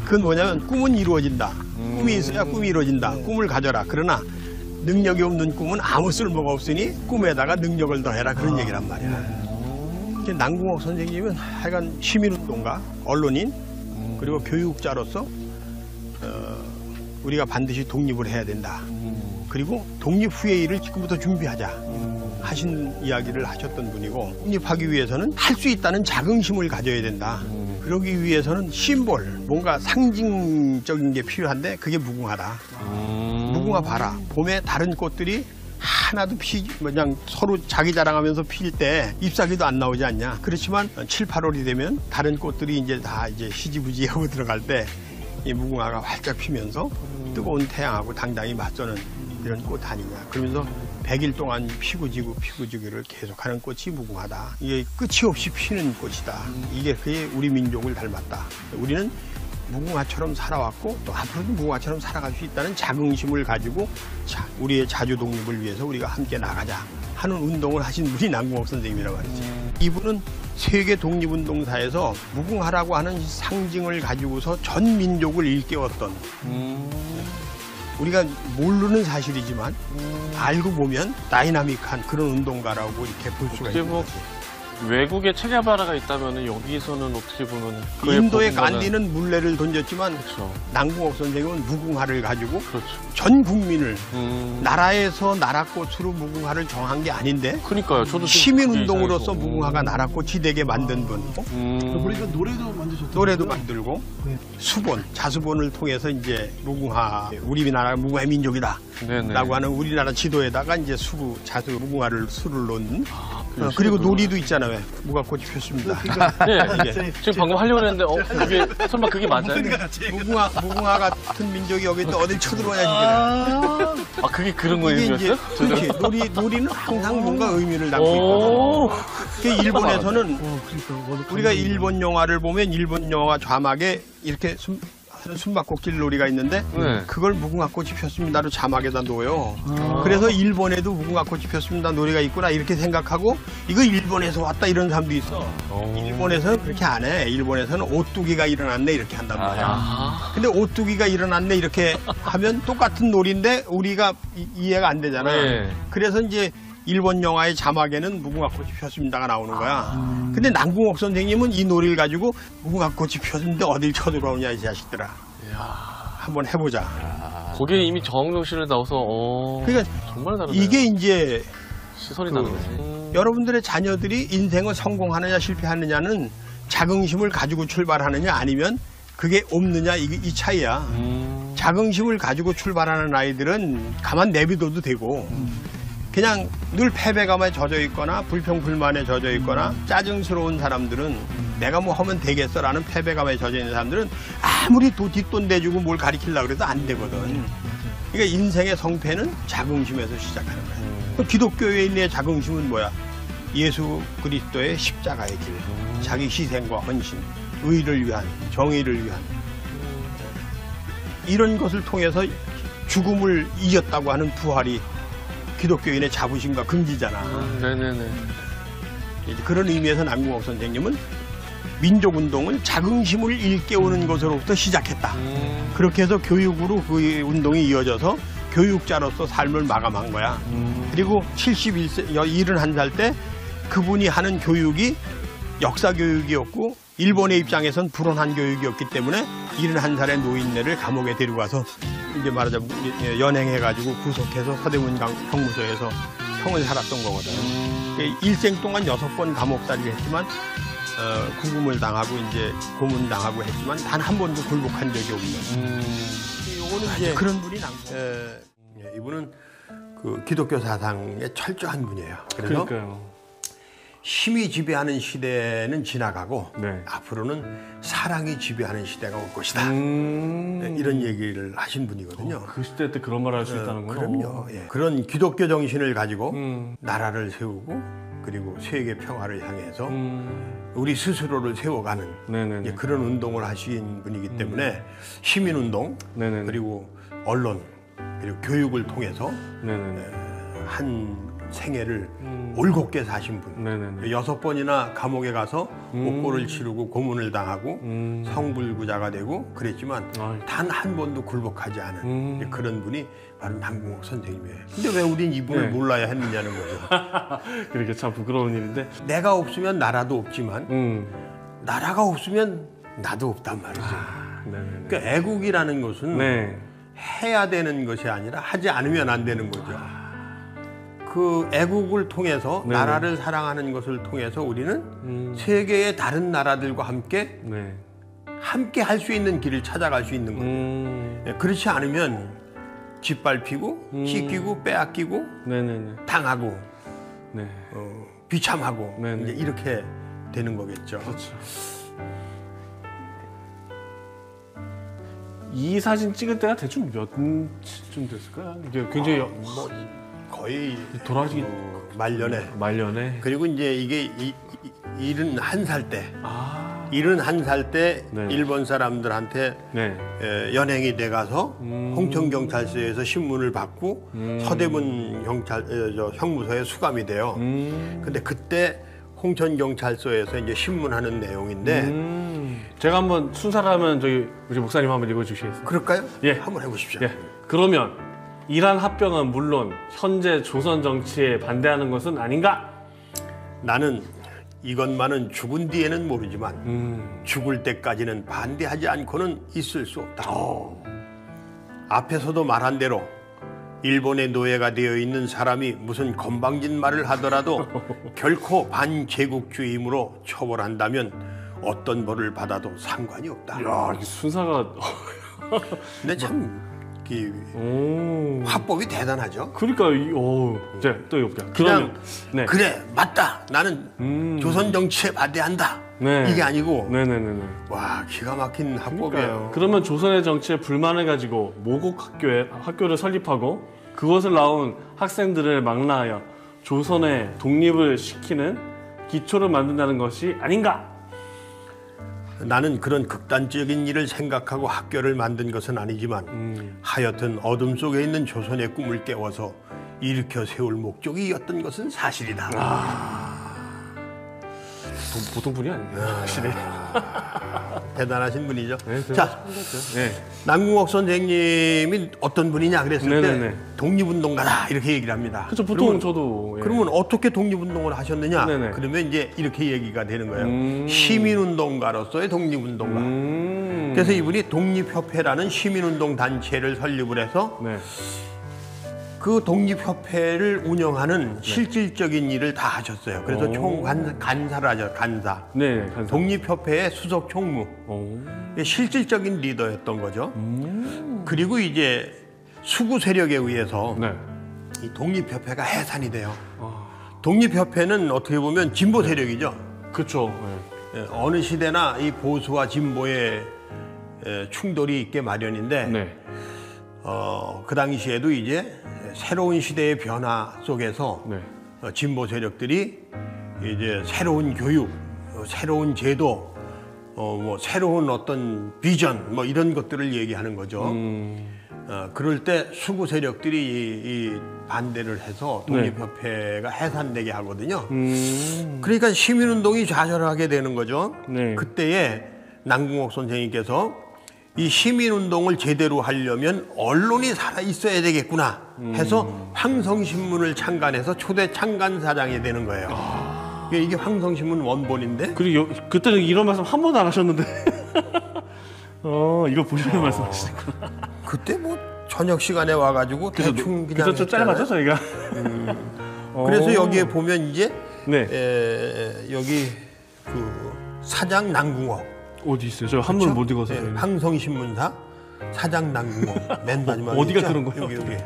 그건 뭐냐면 꿈은 이루어진다. 꿈이 있어야 꿈이 이루어진다. 꿈을 가져라. 그러나 능력이 없는 꿈은 아무 쓸모가 없으니 꿈에다가 능력을 더해라. 그런 얘기란 말이야. 남궁옥 선생님은 하여간 시민운동가, 언론인, 그리고 교육자로서 우리가 반드시 독립을 해야 된다. 그리고 독립 후의 일을 지금부터 준비하자 하신 이야기를 하셨던 분이고, 독립하기 위해서는 할 수 있다는 자긍심을 가져야 된다. 그러기 위해서는 심볼, 뭔가 상징적인 게 필요한데 그게 무궁화다. 무궁화 봐라. 봄에 다른 꽃들이 하나도 그냥 서로 자기 자랑하면서 필 때 잎사귀도 안 나오지 않냐. 그렇지만 7, 8월이 되면 다른 꽃들이 이제 다 이제 희지부지하고 들어갈 때 이 무궁화가 활짝 피면서 뜨거운 태양하고 당당히 맞서는 이런 꽃 아니냐. 그러면서 100일 동안 피고 지기를 계속하는 꽃이 무궁화다. 이게 끝이 없이 피는 꽃이다. 그게 우리 민족을 닮았다. 우리는 무궁화처럼 살아왔고 또 앞으로도 무궁화처럼 살아갈 수 있다는 자긍심을 가지고 우리의 자주 독립을 위해서 우리가 함께 나가자 하는 운동을 하신 분이 남궁옥 선생님이라고 말이지. 이분은 세계 독립운동사에서 무궁화라고 하는 상징을 가지고서 전 민족을 일깨웠던, 우리가 모르는 사실이지만 알고 보면 다이나믹한 그런 운동가라고 이렇게 볼 수가 있는 거지. 외국에 체게바라가 있다면 여기서는 어떻게 보면 인도의 간디는 물레를 던졌지만, 그렇죠, 남궁옥 선생님은 무궁화를 가지고, 그렇죠, 전 국민을 나라에서 나라꽃으로 무궁화를 정한 게 아닌데, 그러니까요. 저도 시민운동으로서 무궁화가 나라꽃이 되게 만든 분. 그러니까 노래도 만드셨죠? 노래도 만들고, 네. 수본, 자수본을 통해서 이제 무궁화, 우리나라가 무궁화의 민족이다 라고 하는 우리나라 지도에다가 이제 무궁화를 수를 놓는. 그리고 놀이도 있잖아요. 왜? 무궁화꽃이 폈습니다. 네, 지금 방금 하려고 했는데 그게 설마 그게 맞아요? 무궁화 같은 민족이 여기 또 어딜 쳐들어와야지. 그게 그런 거예요? 이게 이제 그렇지. 놀이는 항상 뭔가 의미를 담고 있거든. 일본에서는 우리가 일본 영화를 보면 일본 영화 자막에 이렇게 숨바꼭질 놀이가 있는데, 그걸 무궁화꽃이 폈습니다로 자막에다 놓아요. 그래서 일본에도 무궁화꽃이 폈습니다 노래가 있구나 이렇게 생각하고, 이거 일본에서 왔다 이런 사람도 있어. 일본에서는 그렇게 안 해. 일본에서는 오뚜기가 일어났네 이렇게 한단 말이야. 근데 오뚜기가 일어났네 이렇게 하면 똑같은 놀이인데 우리가 이해가 안 되잖아. 그래서 이제 일본 영화의 자막에는 무궁화꽃이 폈습니다가 나오는 거야. 근데 남궁옥 선생님은 이 놀이를 가지고 무궁화꽃이 폈는데 어딜 쳐들어오냐 이 자식들아. 한번 해보자. 거기에 이미 정명실을 나와서 그러니까 정말 다르네요. 이게 이제 시선이 다르네. 여러분들의 자녀들이 인생을 성공하느냐 실패하느냐는 자긍심을 가지고 출발하느냐 아니면 그게 없느냐 이 차이야. 자긍심을 가지고 출발하는 아이들은 가만 내비둬도 되고, 그냥 늘 패배감에 젖어 있거나 불평불만에 젖어 있거나 짜증스러운 사람들은 내가 뭐 하면 되겠어라는 패배감에 젖어 있는 사람들은 아무리 뒷돈 내주고 뭘 가리키려고 해도 안 되거든. 그러니까 인생의 성패는 자긍심에서 시작하는 거야. 기독교인의 자긍심은 뭐야? 예수 그리스도의 십자가의 길, 자기 희생과 헌신, 의를 위한, 정의를 위한, 이런 것을 통해서 죽음을 이겼다고 하는 부활이 기독교인의 자부심과 긍지잖아. 네네네. 이제 그런 의미에서 남궁옥 선생님은 민족운동은 자긍심을 일깨우는 것으로부터 시작했다. 그렇게 해서 교육으로 그 운동이 이어져서 교육자로서 삶을 마감한 거야. 그리고 71살 때 그분이 하는 교육이 역사 교육이었고 일본의 입장에선 불온한 교육이었기 때문에 71살의 노인네를 감옥에 데려가서 이제 말하자면 연행해가지고 구속해서 서대문 형무소에서 형을 살았던 거거든. 일생 동안 6번 감옥살이를 했지만 구금을 당하고 이제 고문당하고 했지만 단 한 번도 굴복한 적이 없는. 요거는 이제 그런 분이 난 거예요. 이분은 그 기독교 사상에 철저한 분이에요. 그래서 그러니까요. 힘이 지배하는 시대는 지나가고 네. 앞으로는 사랑이 지배하는 시대가 올 것이다. 이런 얘기를 하신 분이거든요. 그 시대 때 그런 말을 할 수 있다는 거요? 그럼요. 예. 그런 기독교 정신을 가지고 나라를 세우고 그리고 세계 평화를 향해서 우리 스스로를 세워가는 네네네. 예, 그런 운동을 하신 분이기 때문에 시민운동 네네네. 그리고 언론 그리고 교육을 통해서 네네네. 한 생애를 올곧게 사신 분. 네네네. 6번이나 감옥에 가서 목고를 치르고 고문을 당하고 성불구자가 되고 그랬지만 아이. 단 한 번도 굴복하지 않은 그런 분이 바로 남궁옥 선생님이에요. 근데 왜 우린 이분을 네. 몰라야 했느냐는 거죠. 그렇게 참 부끄러운 일인데. 내가 없으면 나라도 없지만 나라가 없으면 나도 없단 말이죠. 네네네. 그러니까 애국이라는 것은 네. 해야 되는 것이 아니라 하지 않으면 안 되는 거죠. 그 애국을 통해서 네네. 나라를 사랑하는 것을 통해서 우리는 세계의 다른 나라들과 함께 네. 할 수 있는 길을 찾아갈 수 있는 거예요. 예, 그렇지 않으면 짓밟히고 씻기고 빼앗기고 네네네. 당하고 네. 비참하고 네네. 이제 이렇게 되는 거겠죠. 그렇죠. 이 사진 찍을 때가 대충 몇쯤 됐을까요? 이게 굉장히 뭐 거의 돌아가시기 말년에 말년에. 그리고 이제 이게 71살 때 아. 71살 때 네. 일본 사람들한테 네. 연행이 돼가서 홍천경찰서에서 신문을 받고 서대문 형무소에 수감이 돼요. 근데 그때 홍천경찰서에서 이제 신문하는 내용인데 제가 한번 순사라면 저기 우리 목사님 한번 읽어주시겠어요? 그럴까요? 예. 한번 해보십시오. 예. 그러면 이란 합병은 물론 현재 조선 정치에 반대하는 것은 아닌가? 나는 이것만은 죽은 뒤에는 모르지만 죽을 때까지는 반대하지 않고는 있을 수 없다. 앞에서도 말한 대로 일본의 노예가 되어 있는 사람이 무슨 건방진 말을 하더라도 결코 반제국주의임으로 처벌한다면 어떤 벌을 받아도 상관이 없다. 야, 이 순사가. 근데 참 오. 화법이 대단하죠. 그러니까 네, 또 해볼게요. 그냥 네. 그래 맞다 나는 조선 정치에 반대한다 네. 이게 아니고 네네네네. 와 기가 막힌 합법이에요. 그러니까요. 그러면 조선의 정치에 불만을 가지고 모국 학교를 설립하고 그것을 나온 학생들을 망라하여 조선의 독립을 시키는 기초를 만든다는 것이 아닌가? 나는 그런 극단적인 일을 생각하고 학교를 만든 것은 아니지만 하여튼 어둠 속에 있는 조선의 꿈을 깨워서 일으켜 세울 목적이었던 것은 사실이다. 보통 분이 아니에요. 확실히. 대단하신 분이죠. 네, 자, 네. 남궁옥 선생님이 어떤 분이냐 그랬을 네네네. 때 독립운동가다 이렇게 얘기를 합니다. 그렇죠. 보통 그러면, 저도. 예. 그러면 어떻게 독립운동을 하셨느냐? 네네. 그러면 이제 이렇게 얘기가 되는 거예요. 시민운동가로서의 독립운동가. 그래서 이분이 독립협회라는 시민운동 단체를 설립을 해서 네. 그 독립협회를 운영하는 실질적인 일을 다 하셨어요. 그래서 간사를 하죠. 간사. 네. 감사합니다. 독립협회의 수석 총무. 실질적인 리더였던 거죠. 그리고 이제 수구 세력에 의해서 네. 이 독립협회가 해산이 돼요. 독립협회는 어떻게 보면 진보 세력이죠. 그렇죠. 예, 어느 시대나 이 보수와 진보의 충돌이 있게 마련인데 네. 그 당시에도 이제 새로운 시대의 변화 속에서 네. 진보 세력들이 이제 새로운 교육, 새로운 제도, 뭐 새로운 어떤 비전, 뭐 이런 것들을 얘기하는 거죠. 그럴 때 수구 세력들이 이 반대를 해서 독립협회가 해산되게 하거든요. 그러니까 시민운동이 좌절하게 되는 거죠. 네. 그때에 남궁옥 선생님께서 이 시민운동을 제대로 하려면 언론이 살아있어야 되겠구나 해서 황성신문을 창간해서 초대 창간사장이 되는 거예요. 이게 황성신문 원본인데. 그리고 그때는 이런 말씀 한 번도 안 하셨는데. 이거 보시는 말씀하시는구나. 그때 뭐 저녁 시간에 와가지고 대충 그냥 그때 좀 짧았죠 저희가. 그래서 여기에 보면 이제 네. 여기 그 사장 남궁옥 어디 있어요? 저 한문을 못 읽어서. 황성신문사 사장 남궁옥 맨 마지막에 어디가 있죠? 그런 거예요? 여기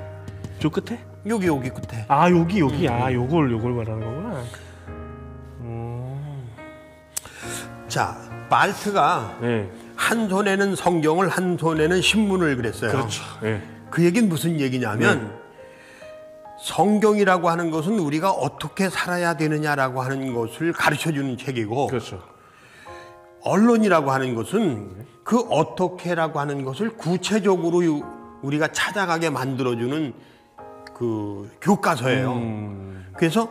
저 끝에? 여기 끝에. 아 여기. 아 요걸 말하는 거구나. 자, 말트가 네. 한 손에는 성경을 한 손에는 신문을 그랬어요. 그렇죠. 네. 그 얘기는 무슨 얘기냐면 성경이라고 하는 것은 우리가 어떻게 살아야 되느냐라고 하는 것을 가르쳐주는 책이고, 그렇죠. 언론이라고 하는 것은 그 어떻게라고 하는 것을 구체적으로 우리가 찾아가게 만들어주는 그 교과서예요. 그래서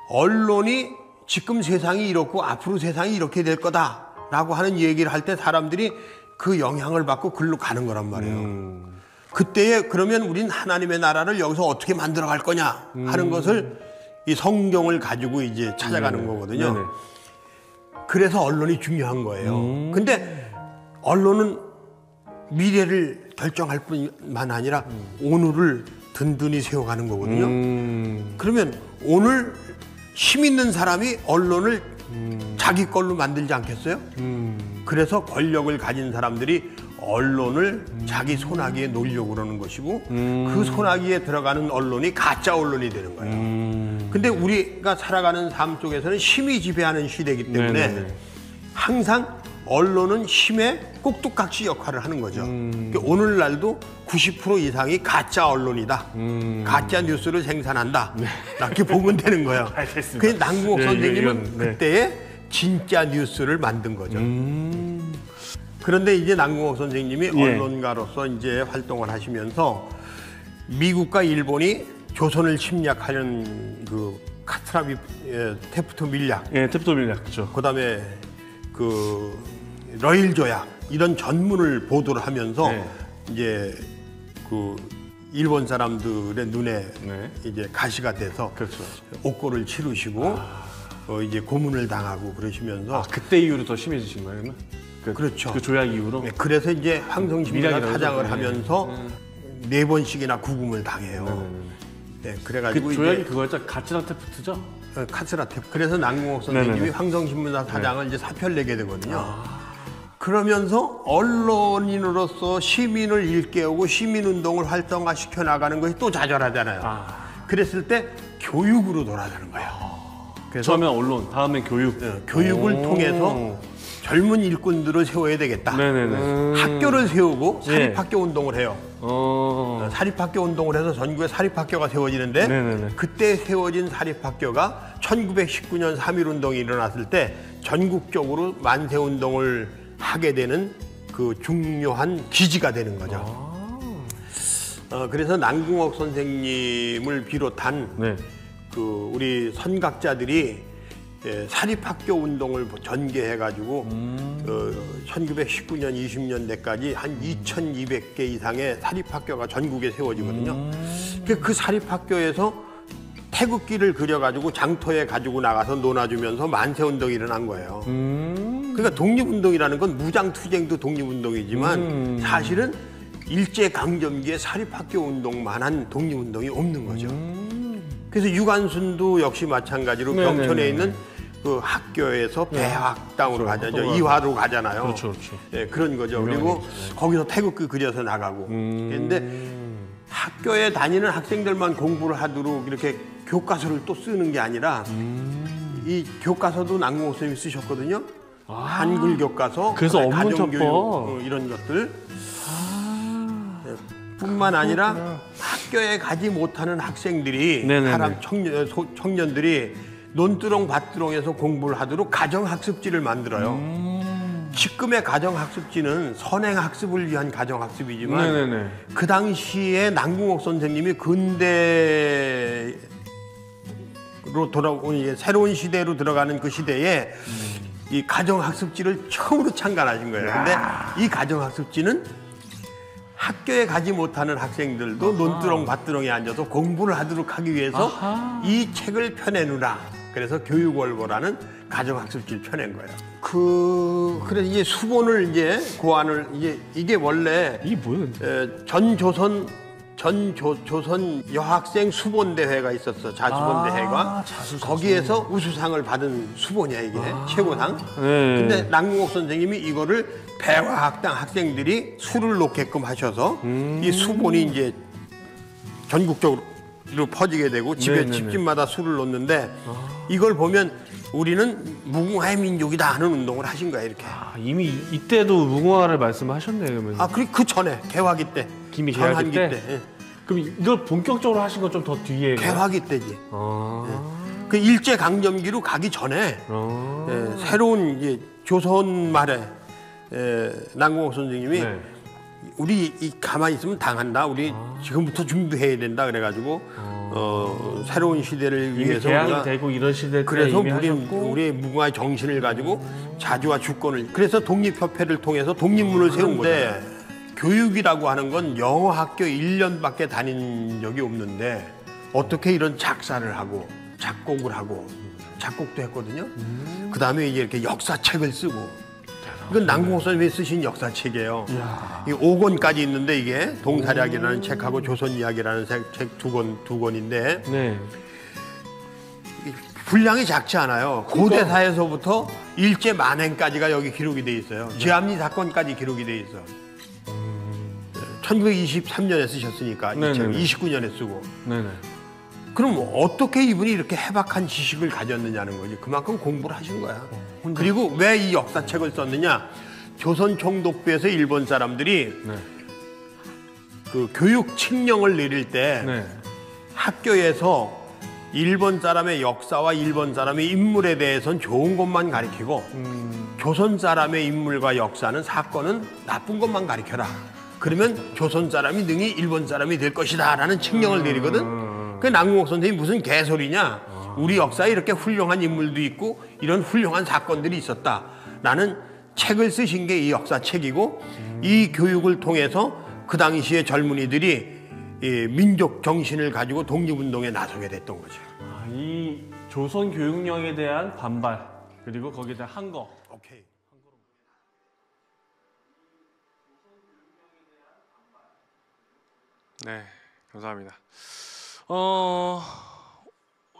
언론이 지금 세상이 이렇고 앞으로 세상이 이렇게 될 거다라고 하는 얘기를 할 때 사람들이 그 영향을 받고 글로 가는 거란 말이에요. 그때에 그러면 우린 하나님의 나라를 여기서 어떻게 만들어 갈 거냐 하는 것을 이 성경을 가지고 이제 찾아가는 거거든요. 네네. 그래서 언론이 중요한 거예요. 근데 언론은 미래를 결정할 뿐만 아니라 오늘을 든든히 세워가는 거거든요. 그러면 오늘 힘 있는 사람이 언론을 자기 걸로 만들지 않겠어요? 그래서 권력을 가진 사람들이 언론을 자기 손아귀에 놓으려고 그러는 것이고 그 손아귀에 들어가는 언론이 가짜 언론이 되는 거예요. 근데 우리가 살아가는 삶 속에서는 힘이 지배하는 시대이기 때문에 네네네. 항상 언론은 힘의 꼭두각시 역할을 하는 거죠. 그러니까 오늘날도 90% 이상이 가짜 언론이다. 가짜 뉴스를 생산한다. 이렇게 보면 되는 거예요. 알겠습니다. 그래서 남궁옥 선생님은 이건, 그때에 진짜 뉴스를 만든 거죠. 그런데 이제 남궁옥 선생님이 언론가로서 이제 활동을 하시면서 미국과 일본이 조선을 침략하는 그 카트라비 테프트 밀약, 테프트 밀약 그렇죠. 그다음에 그 러일 조약 이런 전문을 보도를 하면서 이제 그 일본 사람들의 눈에 이제 가시가 돼서 그렇죠. 옥고를 치르시고 이제 고문을 당하고 그러시면서 그때 이후로 더 심해지신 거예요, 그러면? 그렇죠. 그 조약 이후로? 네, 그래서 이제 황성신문사 밀약이라고 사장을 그러죠. 하면서 4번씩이나 구금을 당해요. 네, 그래가지고 그 조약이 이제 그거였죠? 가츠랑 테프트죠? 카츠라테프. 그래서 남궁옥 선생님이 네네네. 황성신문사 사장을 이제 사표를 내게 되거든요. 그러면서 언론인으로서 시민을 일깨우고 시민운동을 활성화시켜 나가는 것이 또 좌절하잖아요. 그랬을 때 교육으로 돌아가는 거예요. 그래서 처음엔 언론, 다음엔 교육. 교육을 통해서 젊은 일꾼들을 세워야 되겠다. 네네네. 학교를 세우고 사립학교 운동을 해요. 사립학교 운동을 해서 전국에 사립학교가 세워지는데 네네네. 그때 세워진 사립학교가 1919년 3.1운동이 일어났을 때 전국적으로 만세운동을 하게 되는 그 중요한 기지가 되는 거죠. 그래서 남궁옥 선생님을 비롯한 그 우리 선각자들이 사립학교 운동을 전개해가지고 1919년 20년대까지 한 2,200개 이상의 사립학교가 전국에 세워지거든요. 그 사립학교에서 태극기를 그려가지고 장터에 가지고 나가서 논아주면서 만세운동이 일어난 거예요. 그러니까 독립운동이라는 건 무장투쟁도 독립운동이지만 사실은 일제강점기에 사립학교 운동만한 독립운동이 없는 거죠. 그래서 유관순도 역시 마찬가지로 병천에 있는 그 학교에서 배학당으로 가잖아요. 이화로 가잖아요. 그렇죠, 그렇죠. 예, 그런 거죠. 그리고 거기서 태극기 그려서 나가고. 그런데 학교에 다니는 학생들만 공부를 하도록 이렇게 교과서를 또 쓰는 게 아니라 이 교과서도 남궁옥 선생님이 쓰셨거든요. 한글 교과서, 그래서 가정교육 이런 것들. 뿐만 아니라 학교에 가지 못하는 학생들이 사람 청년들이 논두렁 밭두렁에서 공부를 하도록 가정학습지를 만들어요. 지금의 가정학습지는 선행학습을 위한 가정학습이지만 네네네. 그 당시에 남궁옥 선생님이 근대로 돌아온 이제 새로운 시대로 들어가는 그 시대에 이 가정학습지를 처음으로 창간하신 거예요. 근데 이 가정학습지는 학교에 가지 못하는 학생들도 논두렁 밭두렁에 앉아서 공부를 하도록 하기 위해서 이 책을 펴내누라. 그래서 교육월보라는 가정학습지를 펴낸 거예요. 그래서 이제 수본을 이제 고안을 이게 원래 이게 뭐예요? 전조선 여학생 수본 대회가 있었어. 자수본 대회가 거기에서 우수상을 받은 수본이야 이게 최고상. 네. 근데 남궁옥 선생님이 이거를 배화학당 학생들이 술을 놓게끔 하셔서 이 수본이 이제 전국적으로 퍼지게 되고 네네네. 집집마다 술을 놓는데 이걸 보면 우리는 무궁화의 민족이다 하는 운동을 하신 거야 이렇게. 이미 이때도 무궁화를 말씀하셨네요. 그러면. 그 전에 개화기 때. 김이 개화기 전환기 때? 예. 그럼 이걸 본격적으로 하신 건 좀 더 뒤에. 개화기 때지. 아. 그 일제 강점기로 가기 전에 새로운 이제 조선 말에 남궁옥 선생님이 네. 우리 가만히 있으면 당한다. 우리 지금부터 준비해야 된다. 그래가지고 새로운 시대를 이미 위해서 개항이 우리가 되고 이런 시대 때 그래서 이미 하셨고. 우리의 무궁화의 정신을 가지고 자주와 주권을 그래서 독립협회를 통해서 독립문을 세운 건데 교육이라고 하는 건 영어 학교 1년밖에 다닌 적이 없는데 어떻게 이런 작사를 하고 작곡을 하고 작곡도 했거든요. 그다음에 이제 이렇게 역사책을 쓰고 이건 남궁옥 선생님이 쓰신 역사책이에요. 이 5권까지 있는데 이게 동사략이라는 책하고 조선이야기라는 책 두 권인데 네. 분량이 작지 않아요. 고대사에서부터 일제 만행까지가 여기 기록이 돼 있어요. 지암리 사건까지 기록이 돼 있어. 1923년에 쓰셨으니까 네네네. 29년에 쓰고. 네네. 그럼 어떻게 이분이 이렇게 해박한 지식을 가졌느냐는 거지. 그만큼 공부를 하신 거야. 그리고 왜 이 역사책을 썼느냐? 조선 총독부에서 일본 사람들이 네. 그 교육 칙령을 내릴 때 네. 학교에서 일본 사람의 역사와 일본 사람의 인물에 대해서는 좋은 것만 가르치고 조선 사람의 인물과 역사는 사건은 나쁜 것만 가르쳐라. 그러면 조선 사람이 능히 일본 사람이 될 것이다 라는 칙령을 내리거든. 그 남궁옥 선생님이 무슨 개소리냐. 우리 역사에 이렇게 훌륭한 인물도 있고 이런 훌륭한 사건들이 있었다. 라는 책을 쓰신 게 이 역사책이고 이 교육을 통해서 그 당시에 젊은이들이 이 민족 정신을 가지고 독립운동에 나서게 됐던 거죠. 이 조선 교육령에 대한 반발 그리고 거기에 대한 항거. 오케이. 네, 감사합니다.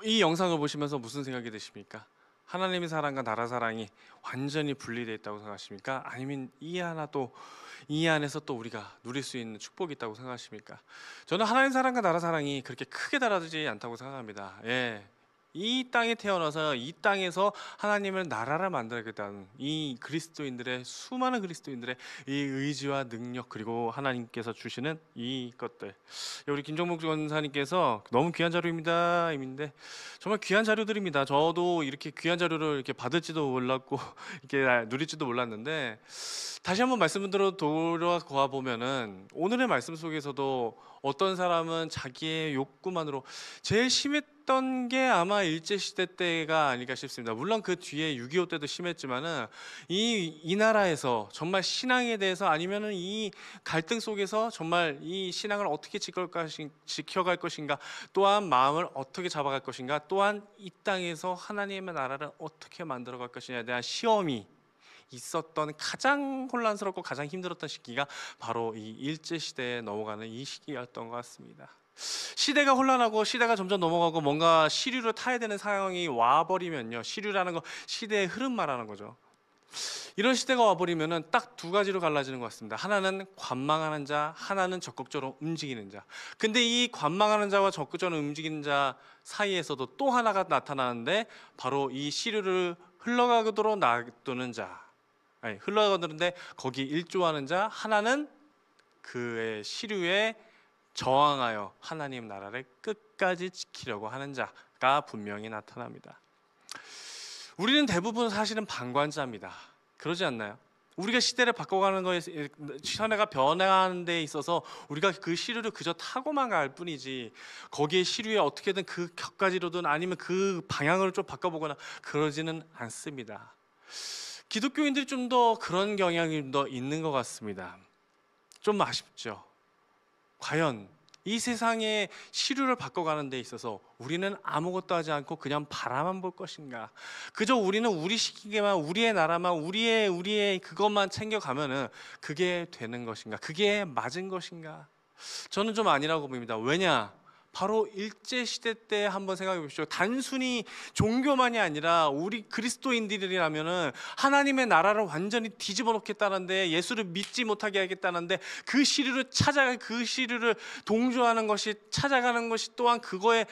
이 영상을 보시면서 무슨 생각이 드십니까? 하나님의 사랑과 나라 사랑이 완전히 분리되어 있다고 생각하십니까? 아니면 이 안에서 또 우리가 누릴 수 있는 축복이 있다고 생각하십니까? 저는 하나님 사랑과 나라 사랑이 그렇게 크게 다르지 않다고 생각합니다. 예. 이 땅에 태어나서 이 땅에서 하나님을 나라를 만들겠다는 이 그리스도인들의 수많은 그리스도인들의 이 의지와 능력 그리고 하나님께서 주시는 이 것들 우리 김종목 전사님께서 너무 귀한 자료입니다 임인데 정말 귀한 자료들입니다. 저도 이렇게 귀한 자료를 이렇게 받을지도 몰랐고 이렇게 누릴지도 몰랐는데 다시 한번 말씀드려 돌아가 보면은 오늘의 말씀 속에서도 어떤 사람은 자기의 욕구만으로 제일 심했던 게 아마 일제시대 때가 아닐까 싶습니다. 물론 그 뒤에 6.25 때도 심했지만은 이 나라에서 정말 신앙에 대해서 아니면은 이 갈등 속에서 정말 이 신앙을 어떻게 지켜갈 것인가 또한 마음을 어떻게 잡아갈 것인가 또한 이 땅에서 하나님의 나라를 어떻게 만들어갈 것이냐에 대한 시험이 있었던 가장 혼란스럽고 가장 힘들었던 시기가 바로 이 일제시대에 넘어가는 이 시기였던 것 같습니다. 시대가 혼란하고 시대가 점점 넘어가고 뭔가 시류를 타야 되는 상황이 와버리면요, 시류라는 거 시대의 흐름 말하는 거죠. 이런 시대가 와버리면은 딱 두 가지로 갈라지는 것 같습니다. 하나는 관망하는 자, 하나는 적극적으로 움직이는 자. 근데 이 관망하는 자와 적극적으로 움직이는 자 사이에서도 또 하나가 나타나는데 바로 이 시류를 흘러가도록 놔두는 자. 흘러가는데 거기 일조하는 자, 하나는 그의 시류에 저항하여 하나님 나라를 끝까지 지키려고 하는 자가 분명히 나타납니다. 우리는 대부분 사실은 방관자입니다. 그러지 않나요? 우리가 시대를 바꿔가는 거에 시대가 변화하는 데 있어서 우리가 그 시류를 그저 타고만 갈 뿐이지 거기에 시류에 어떻게든 그 격가지로든 아니면 그 방향을 좀 바꿔보거나 그러지는 않습니다. 기독교인들이 좀 더 그런 경향이 더 있는 것 같습니다. 좀 아쉽죠. 과연 이 세상의 시류를 바꿔가는 데 있어서 우리는 아무것도 하지 않고 그냥 바라만 볼 것인가? 그저 우리는 우리 시기만, 우리의 나라만, 우리의 그것만 챙겨가면은 그게 되는 것인가? 그게 맞은 것인가? 저는 좀 아니라고 봅니다. 왜냐? 바로 일제시대 때 한번 생각해 보십시오. 단순히 종교만이 아니라 우리 그리스도인들이라면은 하나님의 나라를 완전히 뒤집어 놓겠다는데 예수를 믿지 못하게 하겠다는데 그 시류를 그 시류를 동조하는 것이 찾아가는 것이 또한 그거에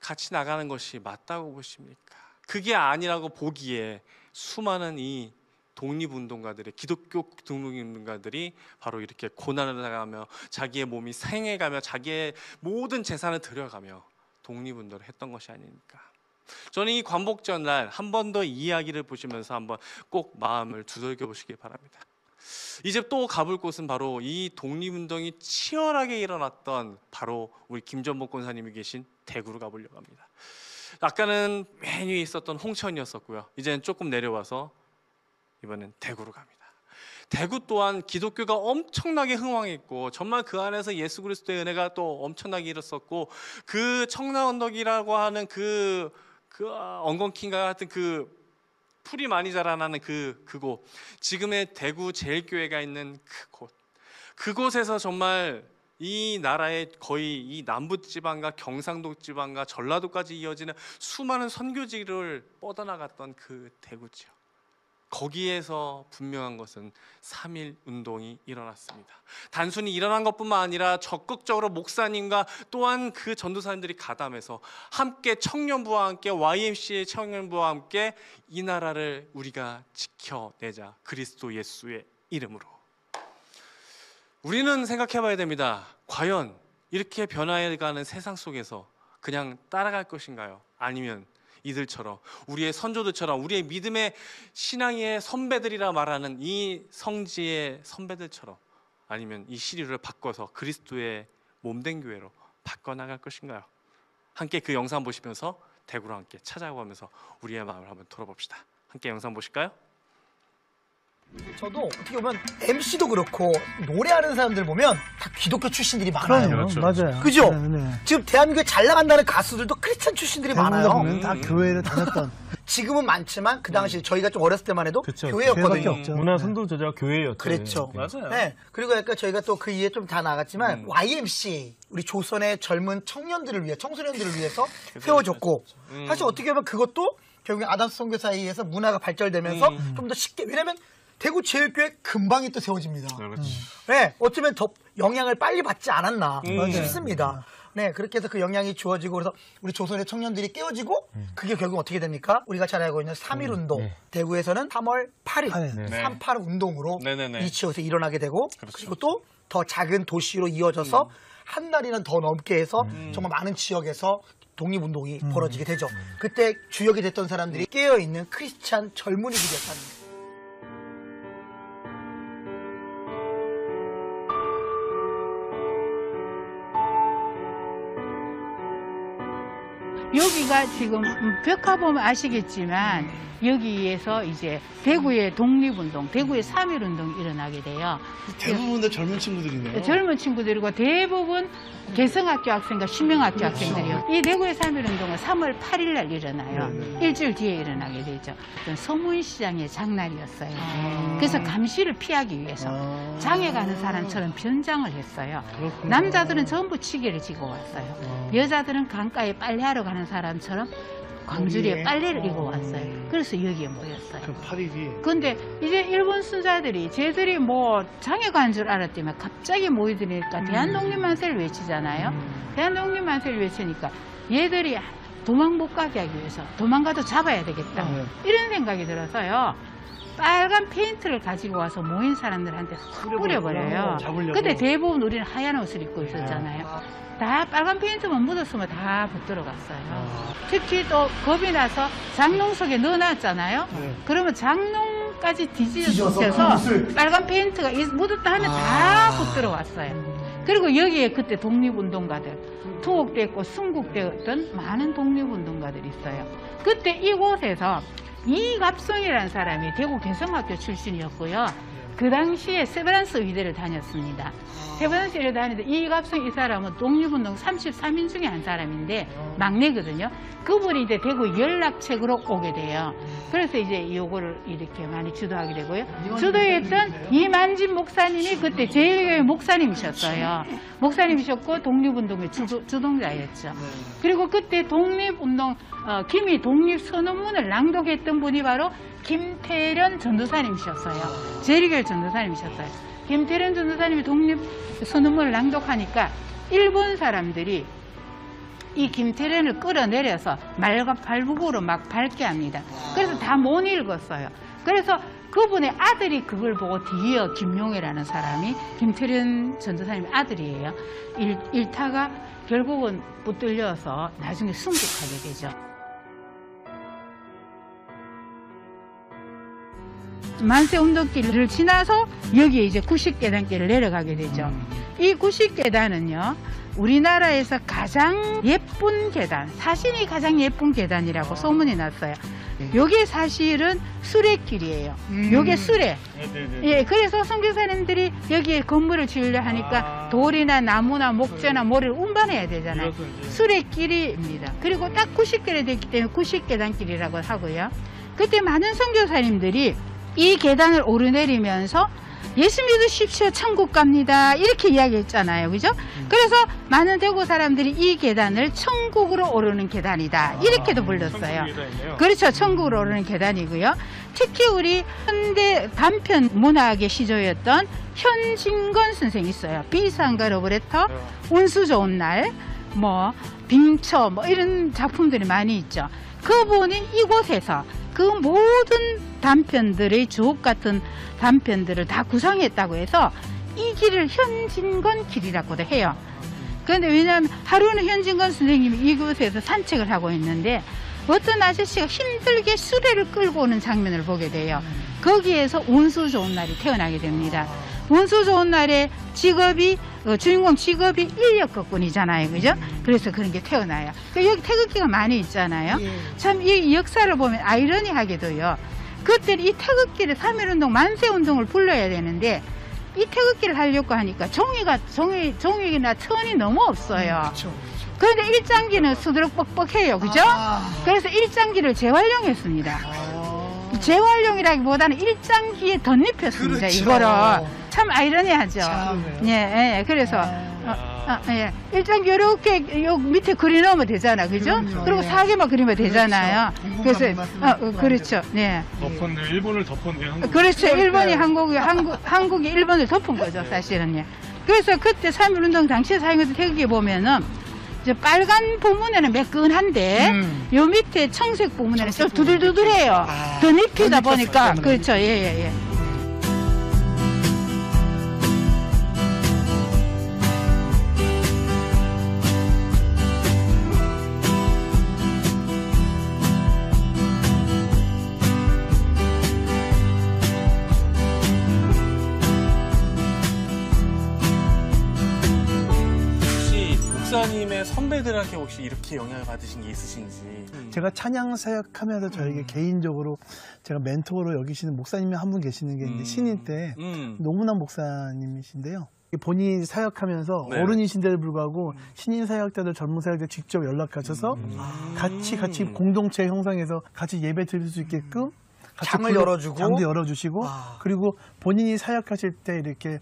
같이 나가는 것이 맞다고 보십니까? 그게 아니라고 보기에 수많은 이 독립운동가들의 기독교 독립운동가들이 바로 이렇게 고난을 당하며 자기의 몸이 상해가며 자기의 모든 재산을 들여가며 독립운동을 했던 것이 아닙니까? 저는 이 광복절 한 번 더 이야기를 보시면서 한번 꼭 마음을 두들겨 보시기 바랍니다. 이제 또 가볼 곳은 바로 이 독립운동이 치열하게 일어났던 바로 우리 김전복 권사님이 계신 대구로 가보려고 합니다. 아까는 맨 위에 있었던 홍천이었었고요. 이제는 조금 내려와서 이번엔 대구로 갑니다. 대구 또한 기독교가 엄청나게 흥왕했고 정말 그 안에서 예수 그리스도의 은혜가 또 엄청나게 일었었고 그 청라언덕이라고 하는 그 엉겅킹과 같은 그 풀이 많이 자라나는 그곳, 지금의 대구 제일교회가 있는 그곳에서 정말 이 나라의 거의 이 남부지방과 경상도 지방과 전라도까지 이어지는 수많은 선교지를 뻗어나갔던 그 대구지요. 거기에서 분명한 것은 3.1 운동이 일어났습니다. 단순히 일어난 것뿐만 아니라 적극적으로 목사님과 또한 그 전도사님들이 가담해서 함께 청년부와 함께 YMCA 청년부와 함께 이 나라를 우리가 지켜내자. 그리스도 예수의 이름으로. 우리는 생각해 봐야 됩니다. 과연 이렇게 변화해가는 세상 속에서 그냥 따라갈 것인가요? 아니면 이들처럼 우리의 선조들처럼 우리의 믿음의 신앙의 선배들이라 말하는 이 성지의 선배들처럼 아니면 이 시류를 바꿔서 그리스도의 몸된 교회로 바꿔나갈 것인가요? 함께 그 영상 보시면서 대구로 함께 찾아가면서 우리의 마음을 한번 돌아봅시다. 함께 영상 보실까요? 저도 어떻게 보면 MC도 그렇고 노래하는 사람들 보면 다 기독교 출신들이 많아요. 그럼요. 맞아요. 그죠? 네. 지금 대한민국에 잘 나간다는 가수들도 크리스찬 출신들이 많아요. 보면 다 교회를 다녔던. 지금은 많지만 그 당시 저희가 좀 어렸을 때만 해도 그쵸. 교회였거든요. 교회밖에 없죠. 문화 선도제가 교회였죠. 그랬죠. 맞아요. 네. 그리고 약간 저희가 또 그 이후에 좀 다 나갔지만 YMCA 우리 조선의 젊은 청년들을 위해 청소년들을 위해서 세워졌고 사실 어떻게 보면 그것도 결국에 아담스 선교사에 의해서 문화가 발전되면서 좀 더 쉽게 왜냐면 대구 제일교회 금방이 또 세워집니다. 네, 어쩌면 더 영향을 빨리 받지 않았나 싶습니다. 네, 그렇게 해서 그 영향이 주어지고 그래서 우리 조선의 청년들이 깨어지고 그게 결국 어떻게 됩니까? 우리가 잘 알고 있는 3.1 운동. 대구에서는 3월 8일 3.8 운동으로 이 지역에서 일어나게 되고 그리고 또 더 작은 도시로 이어져서 한 달이나 더 넘게 해서 정말 많은 지역에서 독립운동이 벌어지게 되죠. 그때 주역이 됐던 사람들이 깨어있는 크리스찬 젊은이들이었답니다. 여기가 지금 벽화 보면 아시겠지만 여기에서 이제 대구의 독립운동, 대구의 3.1 운동이 일어나게 돼요. 대부분 다 젊은 친구들이네요. 젊은 친구들이고 대부분 개성학교 학생과 신명학교 학생들이요. 이 대구의 3.1 운동은 3월 8일 날 일어나요. 일주일 뒤에 일어나게 되죠. 서문시장의 장날이었어요. 그래서 감시를 피하기 위해서 장에 가는 사람처럼 변장을 했어요. 남자들은 전부 치기를 지고 왔어요. 여자들은 강가에 빨래하러 가는 사람처럼 광주리에 빨래를 입고 왔어요. 그래서 여기에 모였어요. 8일이. 근데 이제 일본 순사들이 쟤들이 뭐 장에 간 줄 알았더니 갑자기 모이드니까 대한독립만세를 외치잖아요. 대한독립만세를 외치니까 얘들이 도망 못 가게 하기 위해서 도망가도 잡아야 되겠다. 이런 생각이 들어서요. 빨간 페인트를 가지고 와서 모인 사람들한테 확 뿌려버려요. 근데 대부분 우리는 하얀 옷을 입고 있었잖아요. 다 빨간 페인트만 묻었으면 다 붙들어갔어요. 특히 또 겁이 나서 장롱 속에 넣어놨잖아요. 그러면 장롱 땅까지 뒤집어서 빨간 페인트가 묻었다 하면 다 붙들어 왔어요. 그리고 여기에 그때 독립운동가들, 투옥됐고 순국되었던 많은 독립운동가들이 있어요. 그때 이곳에서 이갑성이라는 사람이 대구 개성학교 출신이었고요. 그 당시에 세브란스 의대를 다녔습니다. 세브란스 의대를 다니는데 이갑성 이 사람은 독립운동 33인 중에 한 사람인데 막내거든요. 그분이 이제 대구 연락책으로 오게 돼요. 그래서 이제 요거를 이렇게 많이 주도하게 되고요. 주도했던 이만진 목사님이 그때 제일교회 목사님이셨어요. 목사님이셨고 독립운동의 주동자였죠. 그리고 그때 독립운동 김이 독립선언문을 낭독했던 분이 바로 김태련 전도사님이셨어요. 제일교회 전도사님이셨어요. 김태련 전도사님이 독립선언문을 낭독하니까 일본 사람들이 이 김태련을 끌어내려서 말과 발부고로 막 밟게 합니다. 그래서 다 못 읽었어요. 그래서 그분의 아들이 그걸 보고 뒤이어 김용애라는 사람이 김태련 전도사님의 아들이에요. 일타가 결국은 붙들려서 나중에 순국하게 되죠. 만세운동길을 지나서 여기에 이제 90계단길을 내려가게 되죠. 이 90계단은요, 우리나라에서 가장 예쁜 계단, 사실이 가장 예쁜 계단이라고 소문이 났어요. 요게 사실은 수레길이에요. 요게 수레. 예, 그래서 선교사님들이 여기에 건물을 지으려 하니까 돌이나 나무나 목재나 모래를 운반해야 되잖아요. 수레길입니다. 그리고 딱 90계단이 됐기 때문에 90계단길이라고 하고요. 그때 많은 선교사님들이 이 계단을 오르내리면서 예수 믿으십시오, 천국 갑니다, 이렇게 이야기했잖아요. 그죠? 그래서 많은 대구 사람들이 이 계단을 천국으로 오르는 계단이다, 이렇게도 불렀어요. 그렇죠, 천국으로 오르는 계단이고요. 특히 우리 현대 단편 문학의 시조였던 현진건 선생이 있어요. 비상가 러브레터, 운수 좋은 날, 뭐 빙처, 뭐 이런 작품들이 많이 있죠. 그분이 이곳에서 그 모든 단편들의 주옥 같은 단편들을 다 구상했다고 해서 이 길을 현진건 길이라고도 해요. 그런데 왜냐하면 하루는 현진건 선생님이 이곳에서 산책을 하고 있는데 어떤 아저씨가 힘들게 수레를 끌고 오는 장면을 보게 돼요. 거기에서 운수 좋은 날이 태어나게 됩니다. 운수 좋은 날에 직업이 주인공 직업이 인력거꾼이잖아요, 그죠? 그래서 그런 게 태어나요. 여기 태극기가 많이 있잖아요. 참 이 역사를 보면 아이러니하게도요. 그때 이 태극기를 3.1운동 만세운동을 불러야 되는데 이 태극기를 하려고 하니까 종이나 천이 너무 없어요. 그런데 일장기는 수두룩 뻑뻑해요, 그죠? 그래서 일장기를 재활용했습니다. 재활용이라기보다는 일장기에 덧입혔습니다. 그렇죠. 이거를 참 아이러니하죠. 예, 그래서 예. 일장기 이렇게 요 밑에 그리 넣으면 되잖아, 그죠? 그리고 4개만 그리면 되잖아요. 그래서 그렇죠. 네. 덮었네, 일본을 덮었네, 한국. 그렇죠. 일본이 한국이 일본을 덮은 거죠, 사실은. 예. 그래서 그때 3.1운동 당시에 사용했던 태극기 보면은 이제 빨간 부분에는 매끈한데 요 밑에 청색 부분에는 좀 두들두들해요. 덧입히다 보니까. 그렇죠. 예. 목사님의 선배들한테 혹시 이렇게 영향을 받으신 게 있으신지? 제가 찬양 사역하면서 저에게 개인적으로 제가 멘토로 여기시는 목사님이 한 분 계시는 게 이제 신인 때 노문환 목사님이신데요. 본인이 사역하면서 네. 어른이신데도 불구하고 신인 사역자들, 젊은 사역자 직접 연락하셔서 같이 공동체 형성해서 같이 예배 드릴 수 있게끔 같이 장을 열어주고 장도 열어주시고 그리고 본인이 사역하실 때 이렇게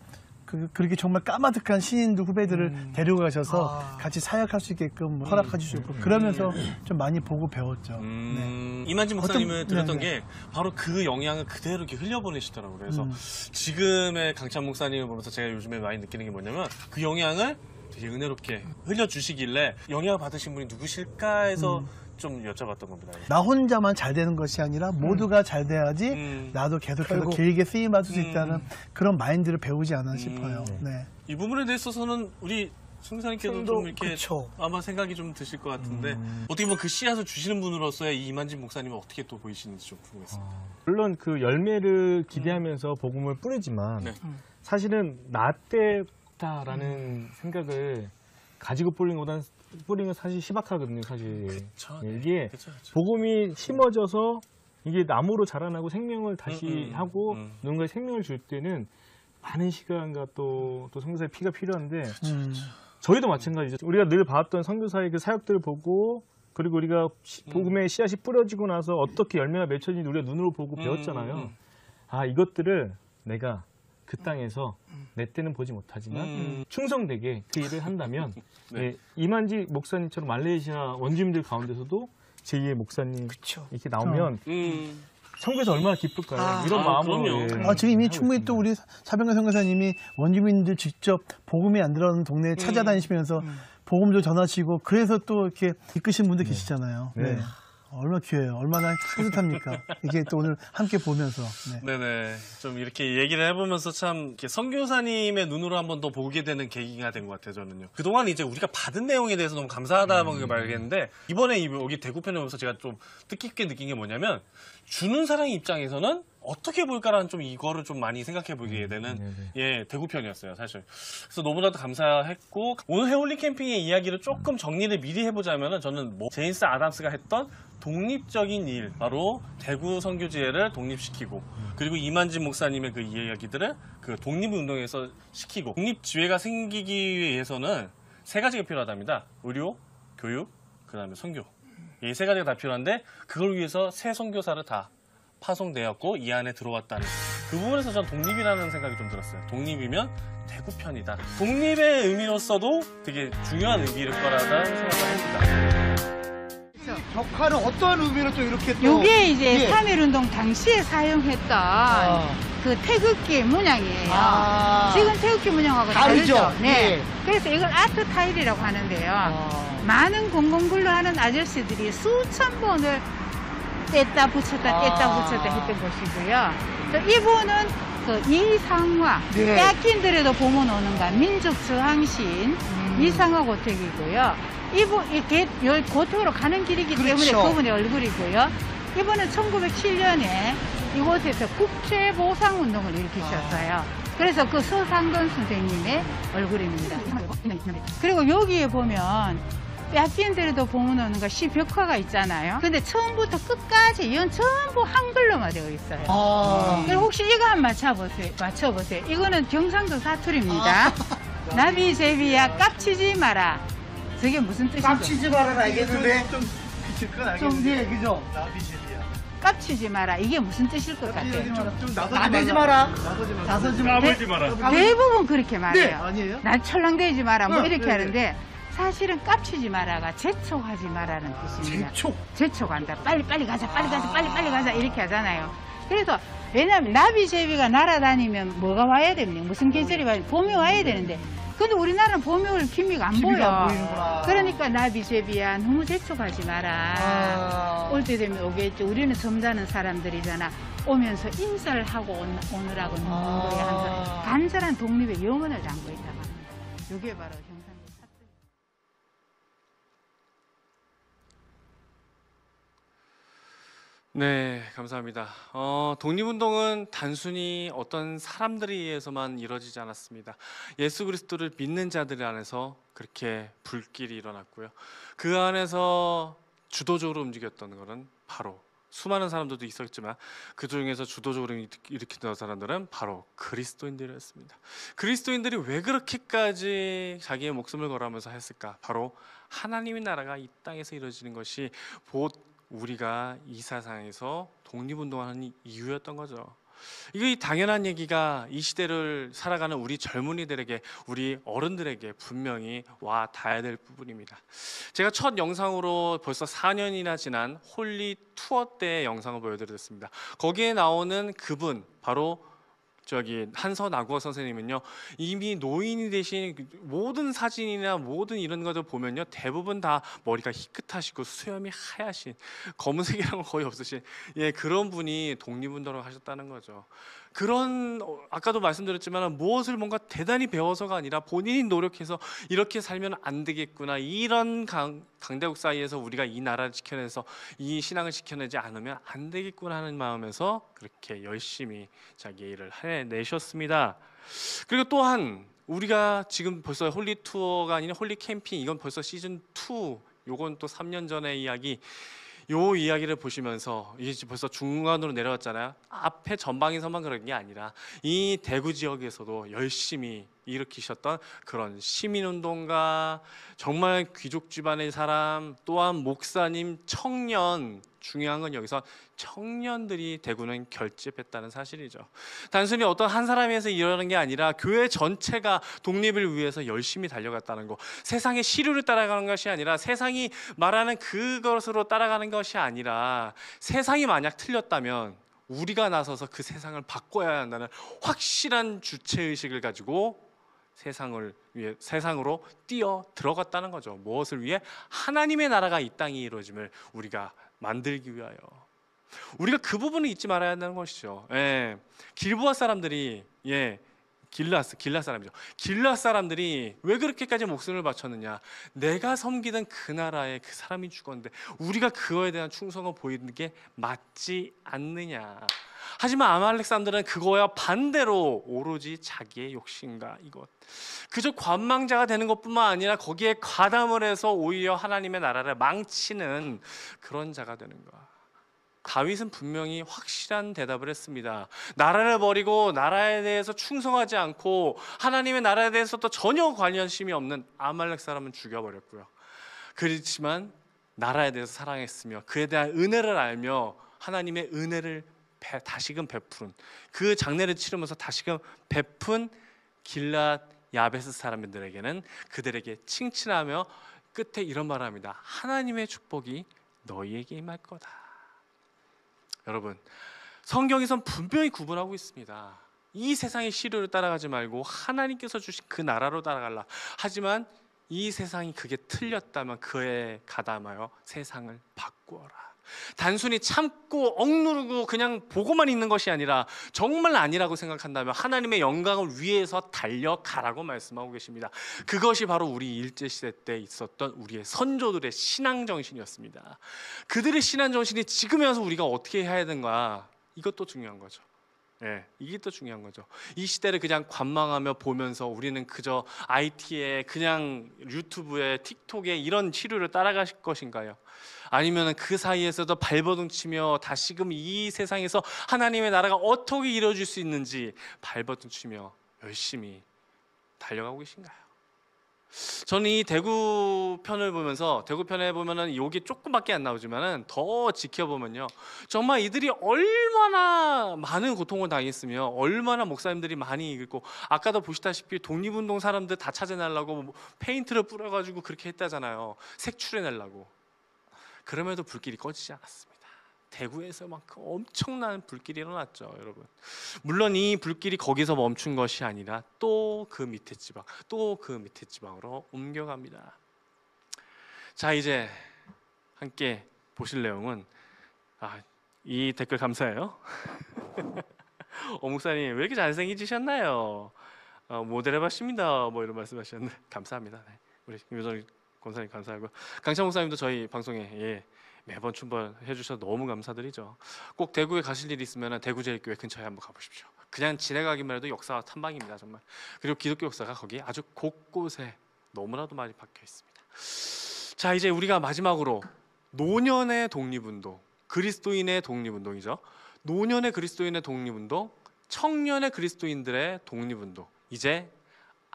그렇게 정말 까마득한 신인들 후배들을 데려가셔서 같이 사역할 수 있게끔 허락해 주셨고 그러면서 좀 많이 보고 배웠죠. 네. 이만진 목사님은 들었던 네네. 게 바로 그 영향을 그대로 이렇게 흘려보내시더라고요. 그래서 지금의 강찬 목사님을 보면서 제가 요즘에 많이 느끼는 게 뭐냐면 그 영향을 되게 은혜롭게 흘려주시길래 영향을 받으신 분이 누구실까 해서 좀 여쭤봤던 겁니다. 나 혼자만 잘 되는 것이 아니라 모두가 잘 돼야지 나도 계속해서 길게 쓰임받을 수 있다는 그런 마인드를 배우지 않아 싶어요. 네. 이 부분에 대해서는 우리 총사님께도 좀 이렇게 그쵸. 아마 생각이 좀 드실 것 같은데 어떻게 보면 그 씨앗을 주시는 분으로서의 이 이만진 목사님은 어떻게 또 보이시는지 좀 궁금했습니다. 물론 그 열매를 기대하면서 복음을 뿌리지만 네. 사실은 나 때다라는 생각을 가지고 뿌리는 것보다는 뿌리는 건 사실 희박하거든요, 사실. 그쵸, 예, 네. 이게 그쵸, 그쵸. 복음이 심어져서 이게 나무로 자라나고 생명을 다시 하고 음. 누군가의 생명을 줄 때는 많은 시간과 또 선교사의 피가 필요한데 저희도 마찬가지죠. 우리가 늘 봐왔던 선교사의 그 사역들을 보고 그리고 우리가 복음의 씨앗이 뿌려지고 나서 어떻게 열매가 맺혀지는지 우리가 눈으로 보고 배웠잖아요. 아, 이것들을 내가 그 땅에서 내 때는 보지 못하지만 충성되게 그 일을 한다면 네. 예, 이만지 목사님처럼 말레이시아 원주민들 가운데서도 제2의 목사님 그쵸. 이렇게 나오면 음. 선교에서 얼마나 기쁠까요? 아, 이런 마음으로 그럼요. 예, 지금 이미 하고 충분히 있습니다. 또 우리 사병관 선교사님이 원주민들 직접 복음이 안 들어가는 동네에 찾아다니시면서 복음도 전하시고 그래서 또 이렇게 이끄신 분들 계시잖아요. 네. 네. 얼마나 귀해요. 얼마나 뿌듯합니까. 이게 또 오늘 함께 보면서. 네. 네네. 좀 이렇게 얘기를 해보면서 참 이렇게 선교사님의 눈으로 한번 더 보게 되는 계기가 된 것 같아요, 저는요. 그동안 이제 우리가 받은 내용에 대해서 너무 감사하다고 말했는데 이번에 여기 대구편에 오면서 제가 좀 뜻깊게 느낀 게 뭐냐면 주는 사람의 입장에서는 어떻게 볼까라는 좀 이거를 좀 많이 생각해 보게 되는 예 대구편이었어요 사실. 그래서 너무나도 감사했고 오늘 해올리 캠핑의 이야기를 조금 정리를 미리 해보자면은 저는 뭐 제임스 아담스가 했던 독립적인 일 바로 대구 선교지회를 독립시키고 그리고 이만진 목사님의 그 이야기들을 그 독립운동에서 시키고 독립지회가 생기기 위해서는 세 가지가 필요하답니다. 의료, 교육, 그다음에 선교. 이 세 가지가 다 필요한데 그걸 위해서 새 선교사를 다 파송되었고 이 안에 들어왔다는 그 부분에서 전 독립이라는 생각이 좀 들었어요. 독립이면 대구편이다. 독립의 의미로서도 되게 중요한 의미일 거라는 생각을 합니다. 벽화는 어떤 의미로 또 이렇게 또 요게 이제 예. 3.1운동 당시에 사용했던 그 태극기 문양이에요. 아. 지금 태극기 문양하고 다르죠? 다르죠? 네. 예. 그래서 이걸 아트 타일이라고 하는데요. 많은 공공근로 하는 아저씨들이 수천 번을 뗐다 붙였다 뗐다 붙였다 했던 것이고요. 또 이분은 그 이상화, 네. 빼앗긴들에도 보면 오는가 민족 저항신 이상화 고택이고요. 이분 이게 고택으로 가는 길이기 때문에 그렇죠. 그분의 얼굴이고요. 이분은 1907년에 이곳에서 국제보상운동을 일으키셨어요. 그래서 그 서상돈 선생님의 얼굴입니다. 그리고 여기에 보면 빼앗긴 데도 보면 오는가 시 벽화가 있잖아요. 근데 처음부터 끝까지 이건 전부 한글로만 되어 있어요. 그리고 혹시 이거 한번 맞춰보세요. 이거는 경상도 사투리입니다. 나비제비야 깝치지 마라. 저게 무슨 뜻인지? 깝치지 말아라 알겠는데 좀 그칠 건 알겠는데. 좀 예, 그죠? 나비실이야. 깝치지 마라. 이게 무슨 뜻일 것 같아요? 좀 나대지 마라. 나서지 마라. 까불지 마라. 대부분 그렇게 말해요. 네. 아니에요? 날 철랑대지 마라. 뭐 이렇게 네, 하는데 사실은 깝치지 마라가 재촉하지 마라는 뜻입니다. 재촉? 재촉한다. 빨리 가자. 빨리 가자. 이렇게 하잖아요. 그래서 왜냐하면 나비제비가 날아다니면 뭐가 와야 됩니까? 무슨 계절이 와야 봄이 와야 되는데 근데 우리나라는 봄이 올 기미가 안 기미가 보여. 안 보이는구나. 그러니까 나비제비야 너무 재촉하지 마라. 올 때 되면 오겠죠. 우리는 점잖은 사람들이잖아. 오면서 인사를 하고 오느라고 눈물이 항상 간절한 독립의 영혼을 담고 있다고 합니다. 이게 바로 경상도 사투리. 네, 감사합니다. 독립운동은 단순히 어떤 사람들에 의해서만 이루어지지 않았습니다. 예수 그리스도를 믿는 자들 안에서 그렇게 불길이 일어났고요. 그 안에서 주도적으로 움직였던 것은 바로 수많은 사람들도 있었지만 그 중에서 주도적으로 일으키던 사람들은 바로 그리스도인들이었습니다. 그리스도인들이 왜 그렇게까지 자기의 목숨을 걸어가면서 했을까? 바로 하나님의 나라가 이 땅에서 이루어지는 것이 곧 우리가 이 세상에서 독립운동하는 이유였던 거죠. 이거 당연한 얘기가 이 시대를 살아가는 우리 젊은이들에게, 우리 어른들에게 분명히 와 닿아야 될 부분입니다. 제가 첫 영상으로 벌써 4년이나 지난 홀리 투어 때의 영상을 보여드렸습니다. 거기에 나오는 그분, 바로 저기 한서나구어 선생님은요, 이미 노인이 되신 모든 사진이나 모든 이런 것을 보면요, 대부분 다 머리가 희끗하시고 수염이 하얗신, 검은색이란 건 거의 없으신, 예, 그런 분이 독립운동을 하셨다는 거죠. 그런 아까도 말씀드렸지만 무엇을 뭔가 대단히 배워서가 아니라 본인이 노력해서 이렇게 살면 안 되겠구나, 이런 강대국 사이에서 우리가 이 나라를 지켜내서 이 신앙을 지켜내지 않으면 안 되겠구나 하는 마음에서 그렇게 열심히 자기의 일을 해내셨습니다. 그리고 또한 우리가 지금 벌써 홀리 투어가 아니라 홀리 캠핑, 이건 벌써 시즌 2, 요건 또 3년 전의 이야기. 요 이야기를 보시면서 이제 벌써 중간으로 내려왔잖아요. 앞에 전방에서만 그런 게 아니라 이 대구 지역에서도 열심히 일으키셨던 그런 시민운동가, 정말 귀족 집안의 사람, 또한 목사님, 청년, 중요한 건 여기서 청년들이 대구는 결집했다는 사실이죠. 단순히 어떤 한 사람에서 일어나는 게 아니라 교회 전체가 독립을 위해서 열심히 달려갔다는 거, 세상의 시류를 따라가는 것이 아니라 세상이 말하는 그것으로 따라가는 것이 아니라 세상이 만약 틀렸다면 우리가 나서서 그 세상을 바꿔야 한다는 확실한 주체의식을 가지고 세상으로 뛰어 들어갔다는 거죠. 무엇을 위해? 하나님의 나라가 이 땅에 이루어짐을 우리가 만들기 위하여. 우리가 그 부분을 잊지 말아야 한다는 것이죠. 예. 길보아 사람들이, 예, 길라 사람이죠. 길라 사람들이 왜 그렇게까지 목숨을 바쳤느냐? 내가 섬기던 그 나라에 그 사람이 죽었는데 우리가 그거에 대한 충성을 보이는 게 맞지 않느냐? 하지만 아말렉 사람들은 그거와 반대로 오로지 자기의 욕심과 이것, 그저 관망자가 되는 것뿐만 아니라 거기에 가담을 해서 오히려 하나님의 나라를 망치는 그런 자가 되는 거야. 다윗은 분명히 확실한 대답을 했습니다. 나라를 버리고 나라에 대해서 충성하지 않고 하나님의 나라에 대해서 또 전혀 관심이 없는 아말렉 사람은 죽여버렸고요. 그렇지만 나라에 대해서 사랑했으며 그에 대한 은혜를 알며 하나님의 은혜를 다시금 베푼, 그 장례를 치르면서 다시금 베푼 길랏 야베스 사람들에게는 그들에게 칭찬하며 끝에 이런 말을 합니다. 하나님의 축복이 너희에게 임할 거다. 여러분, 성경에선 분명히 구분하고 있습니다. 이 세상의 시류를 따라가지 말고 하나님께서 주신 그 나라로 따라가라. 하지만 이 세상이 그게 틀렸다면 그에 가담하여 세상을 바꾸어라. 단순히 참고 억누르고 그냥 보고만 있는 것이 아니라 정말 아니라고 생각한다면 하나님의 영광을 위해서 달려가라고 말씀하고 계십니다. 그것이 바로 우리 일제시대 때 있었던 우리의 선조들의 신앙정신이었습니다. 그들의 신앙정신이 지금에 와서 우리가 어떻게 해야 되는가, 이것도 중요한 거죠. 예, 이게 또 중요한 거죠. 이 시대를 그냥 관망하며 보면서 우리는 그저 IT에, 그냥 유튜브에, 틱톡에 이런 치료를 따라갈 것인가요? 아니면 그 사이에서도 발버둥 치며 다시금 이 세상에서 하나님의 나라가 어떻게 이루어질 수 있는지 발버둥 치며 열심히 달려가고 계신가요? 저는 이 대구 편을 보면서, 대구 편에 보면은 여기 조금밖에 안 나오지만은 더 지켜보면요, 정말 이들이 얼마나 많은 고통을 당했으며 얼마나 목사님들이 많이 읽고, 아까도 보시다시피 독립운동 사람들 다 찾아내려고 페인트를 뿌려가지고 그렇게 했다잖아요. 색출해내려고. 그럼에도 불길이 꺼지지 않았습니다. 대구에서만큼 엄청난 불길이 일어났죠, 여러분. 물론 이 불길이 거기서 멈춘 것이 아니라 또 그 밑에 지방, 또 그 밑에 지방으로 옮겨갑니다. 자, 이제 함께 보실 내용은, 이 댓글 감사해요. 목사님 왜 이렇게 잘생기시셨나요? 모델 해봤습니다. 뭐 이런 말씀하셨는데 감사합니다. 네. 우리 김효정 권사님 감사하고, 강찬 목사님도 저희 방송에 매번 출발해 주셔서 너무 감사드리죠. 꼭 대구에 가실 일이 있으면 대구제일교회 근처에 한번 가보십시오. 그냥 지나가기만 해도 역사가 탐방입니다, 정말. 그리고 기독교 역사가 거기 아주 곳곳에 너무나도 많이 박혀 있습니다. 자, 이제 우리가 마지막으로 노년의 독립운동, 그리스도인의 독립운동이죠. 노년의 그리스도인의 독립운동, 청년의 그리스도인들의 독립운동. 이제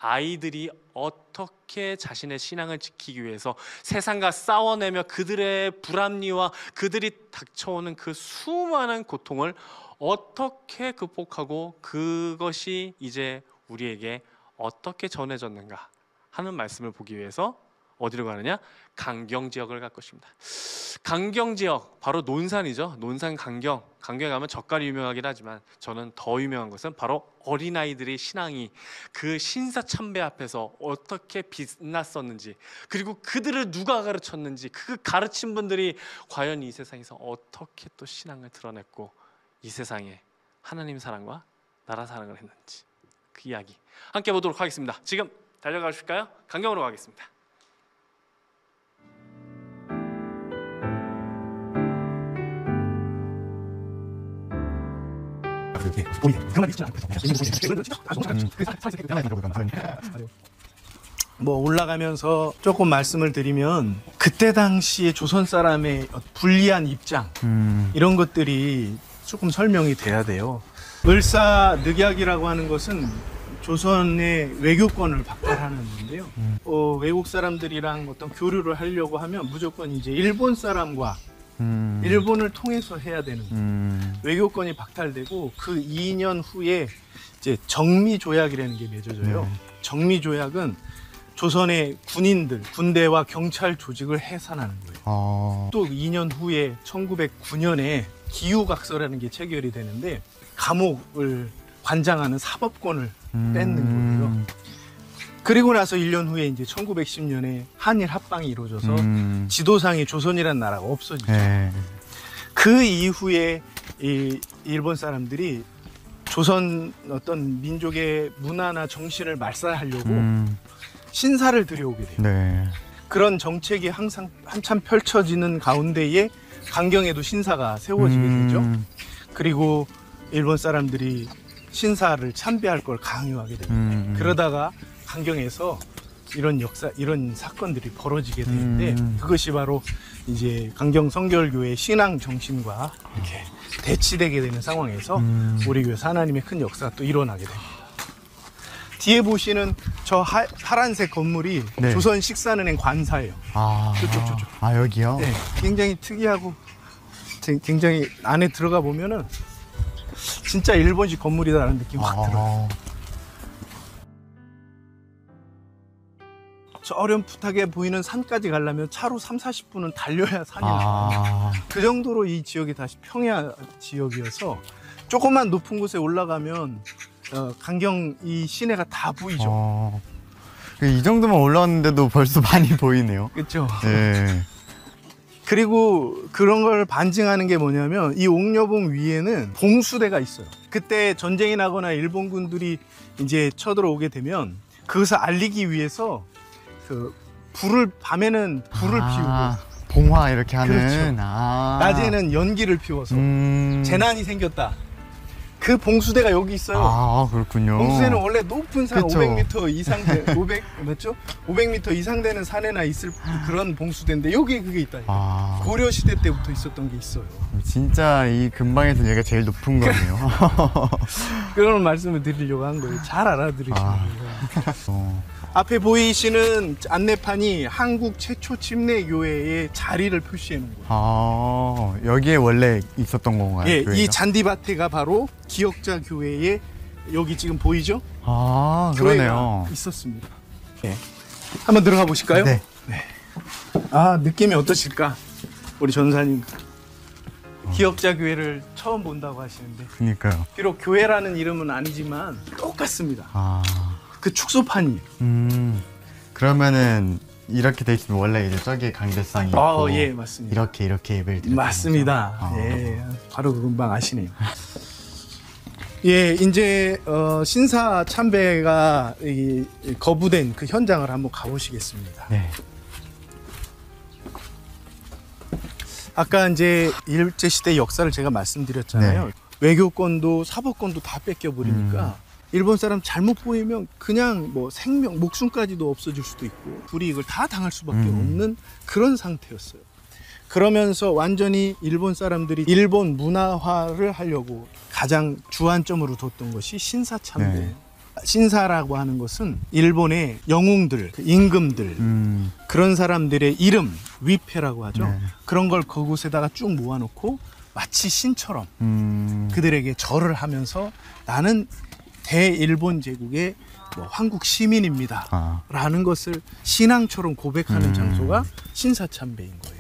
아이들이 어떻게 자신의 신앙을 지키기 위해서 세상과 싸워내며 그들의 불합리와 그들이 닥쳐오는 그 수많은 고통을 어떻게 극복하고 그것이 이제 우리에게 어떻게 전해졌는가 하는 말씀을 보기 위해서 어디로 가느냐? 강경 지역을 갈 것입니다. 강경 지역 바로 논산이죠. 논산 강경. 강경에 가면 젓갈이 유명하긴 하지만 저는 더 유명한 것은 바로 어린아이들의 신앙이 그 신사참배 앞에서 어떻게 빛났었는지, 그리고 그들을 누가 가르쳤는지, 그 가르친 분들이 과연 이 세상에서 어떻게 또 신앙을 드러냈고 이 세상에 하나님 사랑과 나라 사랑을 했는지, 그 이야기 함께 보도록 하겠습니다. 지금 달려가 주실까요? 강경으로 가겠습니다. 뭐 올라가면서 조금 말씀을 드리면 그때 당시에 조선 사람의 불리한 입장 이런 것들이 조금 설명이 돼야 돼요. 을사늑약이라고 하는 것은 조선의 외교권을 박탈하는 건데요. 외국 사람들이랑 어떤 교류를 하려고 하면 무조건 이제 일본 사람과 일본을 통해서 해야 되는 거예요. 외교권이 박탈되고 그 2년 후에 이제 정미조약이라는 게 맺어져요. 정미조약은 조선의 군인들, 군대와 경찰 조직을 해산하는 거예요. 또 2년 후에 1909년에 기후각서라는 게 체결이 되는데 감옥을 관장하는 사법권을 뺏는 거예요. 그리고 나서 1년 후에 이제 1910년에 한일 합방이 이루어져서 지도상에 조선이라는 나라가 없어지죠. 그 이후에 이 일본 사람들이 조선 어떤 민족의 문화나 정신을 말살하려고 신사를 들여오게 돼요. 그런 정책이 항상 한참 펼쳐지는 가운데에 강경에도 신사가 세워지게 되죠. 그리고 일본 사람들이 신사를 참배할 걸 강요하게 됩니다. 그러다가 강경에서 이런 이런 사건들이 벌어지게 되는데 그것이 바로 이제 강경 성결교회의 신앙 정신과 이렇게 대치되게 되는 상황에서 우리 교회에서 하나님의 큰 역사가 또 일어나게 됩니다. 뒤에 보시는 저 파란색 건물이 조선 식사은행 관사예요. 저쪽. 여기요? 네, 굉장히 특이하고 굉장히 안에 들어가 보면은 진짜 일본식 건물이다라는 느낌 확 들어요. 저 어렴풋하게 보이는 산까지 가려면 차로 30-40분은 달려야 산이 나와요. 그 정도로 이 지역이 다시 평야 지역이어서 조금만 높은 곳에 올라가면 강경 이 시내가 다 보이죠. 이 정도만 올라왔는데도 벌써 많이 보이네요. 그렇죠. 네. 그리고 그런 걸 반증하는 게 뭐냐면 이 옥녀봉 위에는 봉수대가 있어요. 그때 전쟁이 나거나 일본군들이 이제 쳐들어오게 되면 그것을 알리기 위해서 그 밤에는 불을 피우고 봉화 이렇게 하는. 그렇죠. 낮에는 연기를 피워서 재난이 생겼다. 그 봉수대가 여기 있어요. 그렇군요. 봉수대는 원래 높은 산 그쵸. 500m 이상 500m 이상 되는 산에나 있을 그런 봉수대인데 여기에 그게 있다니까. 고려 시대 때부터 있었던 게 있어요. 진짜 이 근방에서 얘가 제일 높은 거네요. 그런 말씀을 드리려고 한 거예요. 잘 알아들으시는 거예요. 앞에 보이시는 안내판이 한국 최초 침례교회의 자리를 표시해 놓은 거예요. 여기에 원래 있었던 건가요? 예, 교회가? 이 잔디밭에가 바로 기역자 교회의 여기 지금 보이죠? 그러네요. 교회가 있었습니다. 네. 한번 들어가 보실까요? 네. 느낌이 어떠실까? 우리 전사님 기역자 교회를 처음 본다고 하시는데 그러니까요. 비록 교회라는 이름은 아니지만 똑같습니다. 그 축소판이에요. 그러면은 이렇게 돼 있으면 원래 이제 저기에 강대상이 있고 예, 맞습니다. 이렇게 예배를 드리는 맞습니다. 예, 바로 금방 아시네요. 예, 이제 신사 참배가 거부된 그 현장을 한번 가보시겠습니다. 네. 아까 이제 일제시대 역사를 제가 말씀드렸잖아요. 외교권도 사법권도 다 뺏겨버리니까 일본 사람 잘못 보이면 그냥 뭐 생명, 목숨까지도 없어질 수도 있고 불이익을 다 당할 수밖에 없는 그런 상태였어요. 그러면서 완전히 일본 사람들이 일본 문화화를 하려고 가장 주안점으로 뒀던 것이 신사참배. 신사라고 하는 것은 일본의 영웅들, 임금들 그런 사람들의 이름, 위패라고 하죠. 그런 걸 그곳에다가 쭉 모아놓고 마치 신처럼 그들에게 절을 하면서 나는 대일본 제국의 뭐 한국 시민입니다. 아. 라는 것을 신앙처럼 고백하는 장소가 신사참배인 거예요.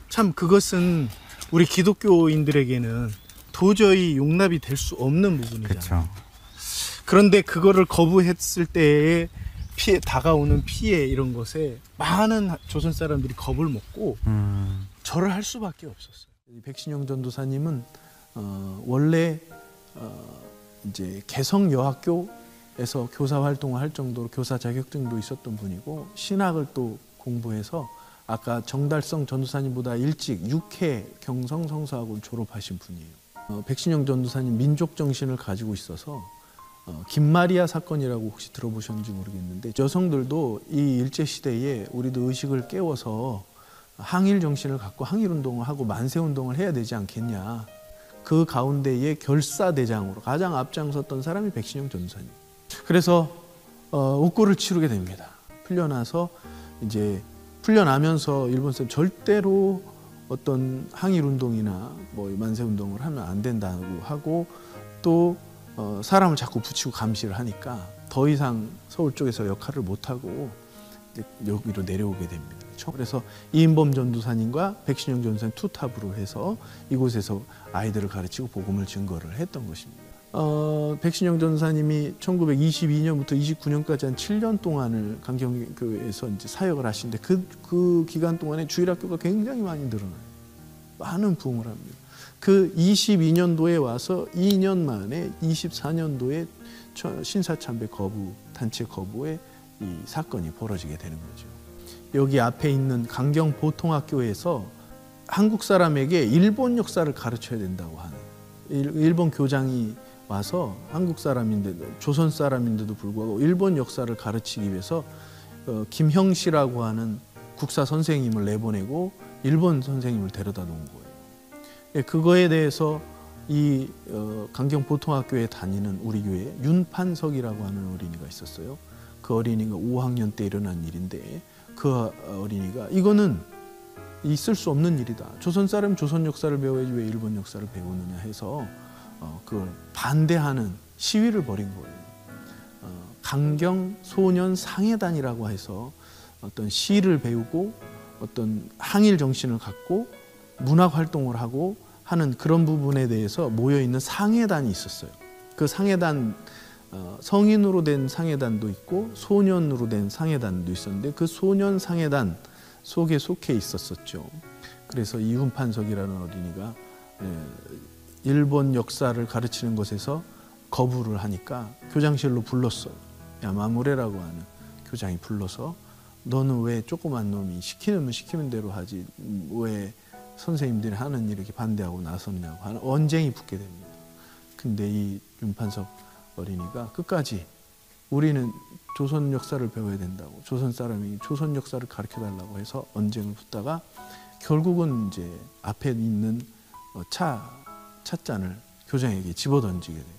참 그것은 우리 기독교인들에게는 도저히 용납이 될 수 없는 부분이잖아요. 그렇죠. 그런데 그거를 거부했을 때에 다가오는 피해 이런 것에 많은 조선 사람들이 겁을 먹고 절을 할 수밖에 없었어요. 백신영 전도사님은 원래 이제 개성여학교에서 교사 활동을 할 정도로 교사 자격증도 있었던 분이고 신학을 또 공부해서 아까 정달성 전도사님보다 일찍 6회 경성 성서학을 졸업하신 분이에요. 백신영 전도사님 민족 정신을 가지고 있어서 김마리아 사건이라고 혹시 들어보셨는지 모르겠는데 여성들도 이 일제시대에 우리도 의식을 깨워서 항일 정신을 갖고 항일운동을 하고 만세운동을 해야 되지 않겠냐. 그 가운데에 결사대장으로 가장 앞장섰던 사람이 백신영 전도사님. 그래서 옥고를 치르게 됩니다. 풀려나서 이제 풀려나면서 일본 사람 절대로 어떤 항일운동이나 뭐 만세운동을 하면 안 된다고 하고 또 사람을 자꾸 붙이고 감시를 하니까 더 이상 서울 쪽에서 역할을 못하고 여기로 내려오게 됩니다. 그래서 이인범 전도사님과 백신영 전도사님 투탑으로 해서 이곳에서 아이들을 가르치고 복음을 증거를 했던 것입니다. 백신영 전도사님이 1922년부터 29년까지 한 7년 동안을 강경교회에서 이제 사역을 하시는데 그 기간 동안에 주일학교가 굉장히 많이 늘어나요. 많은 부흥을 합니다. 그 22년도에 와서 2년 만에 24년도에 신사참배 거부, 단체 거부에 이 사건이 벌어지게 되는 거죠. 여기 앞에 있는 강경보통학교에서 한국 사람에게 일본 역사를 가르쳐야 된다고 하는 일본 교장이 와서 한국 사람인데도 조선 사람인데도 불구하고 일본 역사를 가르치기 위해서 김형씨라고 하는 국사 선생님을 내보내고 일본 선생님을 데려다 놓은 거예요. 그거에 대해서 이 강경보통학교에 다니는 우리 교회에 윤판석이라고 하는 어린이가 있었어요. 그 어린이가 5학년 때 일어난 일인데 그 어린이가 이거는 있을 수 없는 일이다. 조선 사람 조선 역사를 배워야지 왜 일본 역사를 배우느냐 해서 그걸 반대하는 시위를 벌인 거예요. 강경 소년 상해단이라고 해서 어떤 시를 배우고 어떤 항일 정신을 갖고 문학 활동을 하고 하는 그런 부분에 대해서 모여 있는 상해단이 있었어요. 그 상해단 성인으로 된 상해단도 있고 소년으로 된 상해단도 있었는데 그 소년 상해단 속에 속해 있었었죠. 그래서 이훈판석이라는 어린이가 일본 역사를 가르치는 것에서 거부를 하니까 교장실로 불렀어요. 야마무레라고 하는 교장이 불러서 너는 왜 조그만 놈이 시키는 대로 하지 왜 선생님들이 하는 일을 이렇게 반대하고 나섰냐고 하는 언쟁이 붙게 됩니다. 근데 이 윤판석 어린이가 끝까지 우리는 조선 역사를 배워야 된다고 조선 사람이 조선 역사를 가르쳐달라고 해서 언쟁을 붙다가 결국은 이제 앞에 있는 찻잔을 교장에게 집어던지게 되고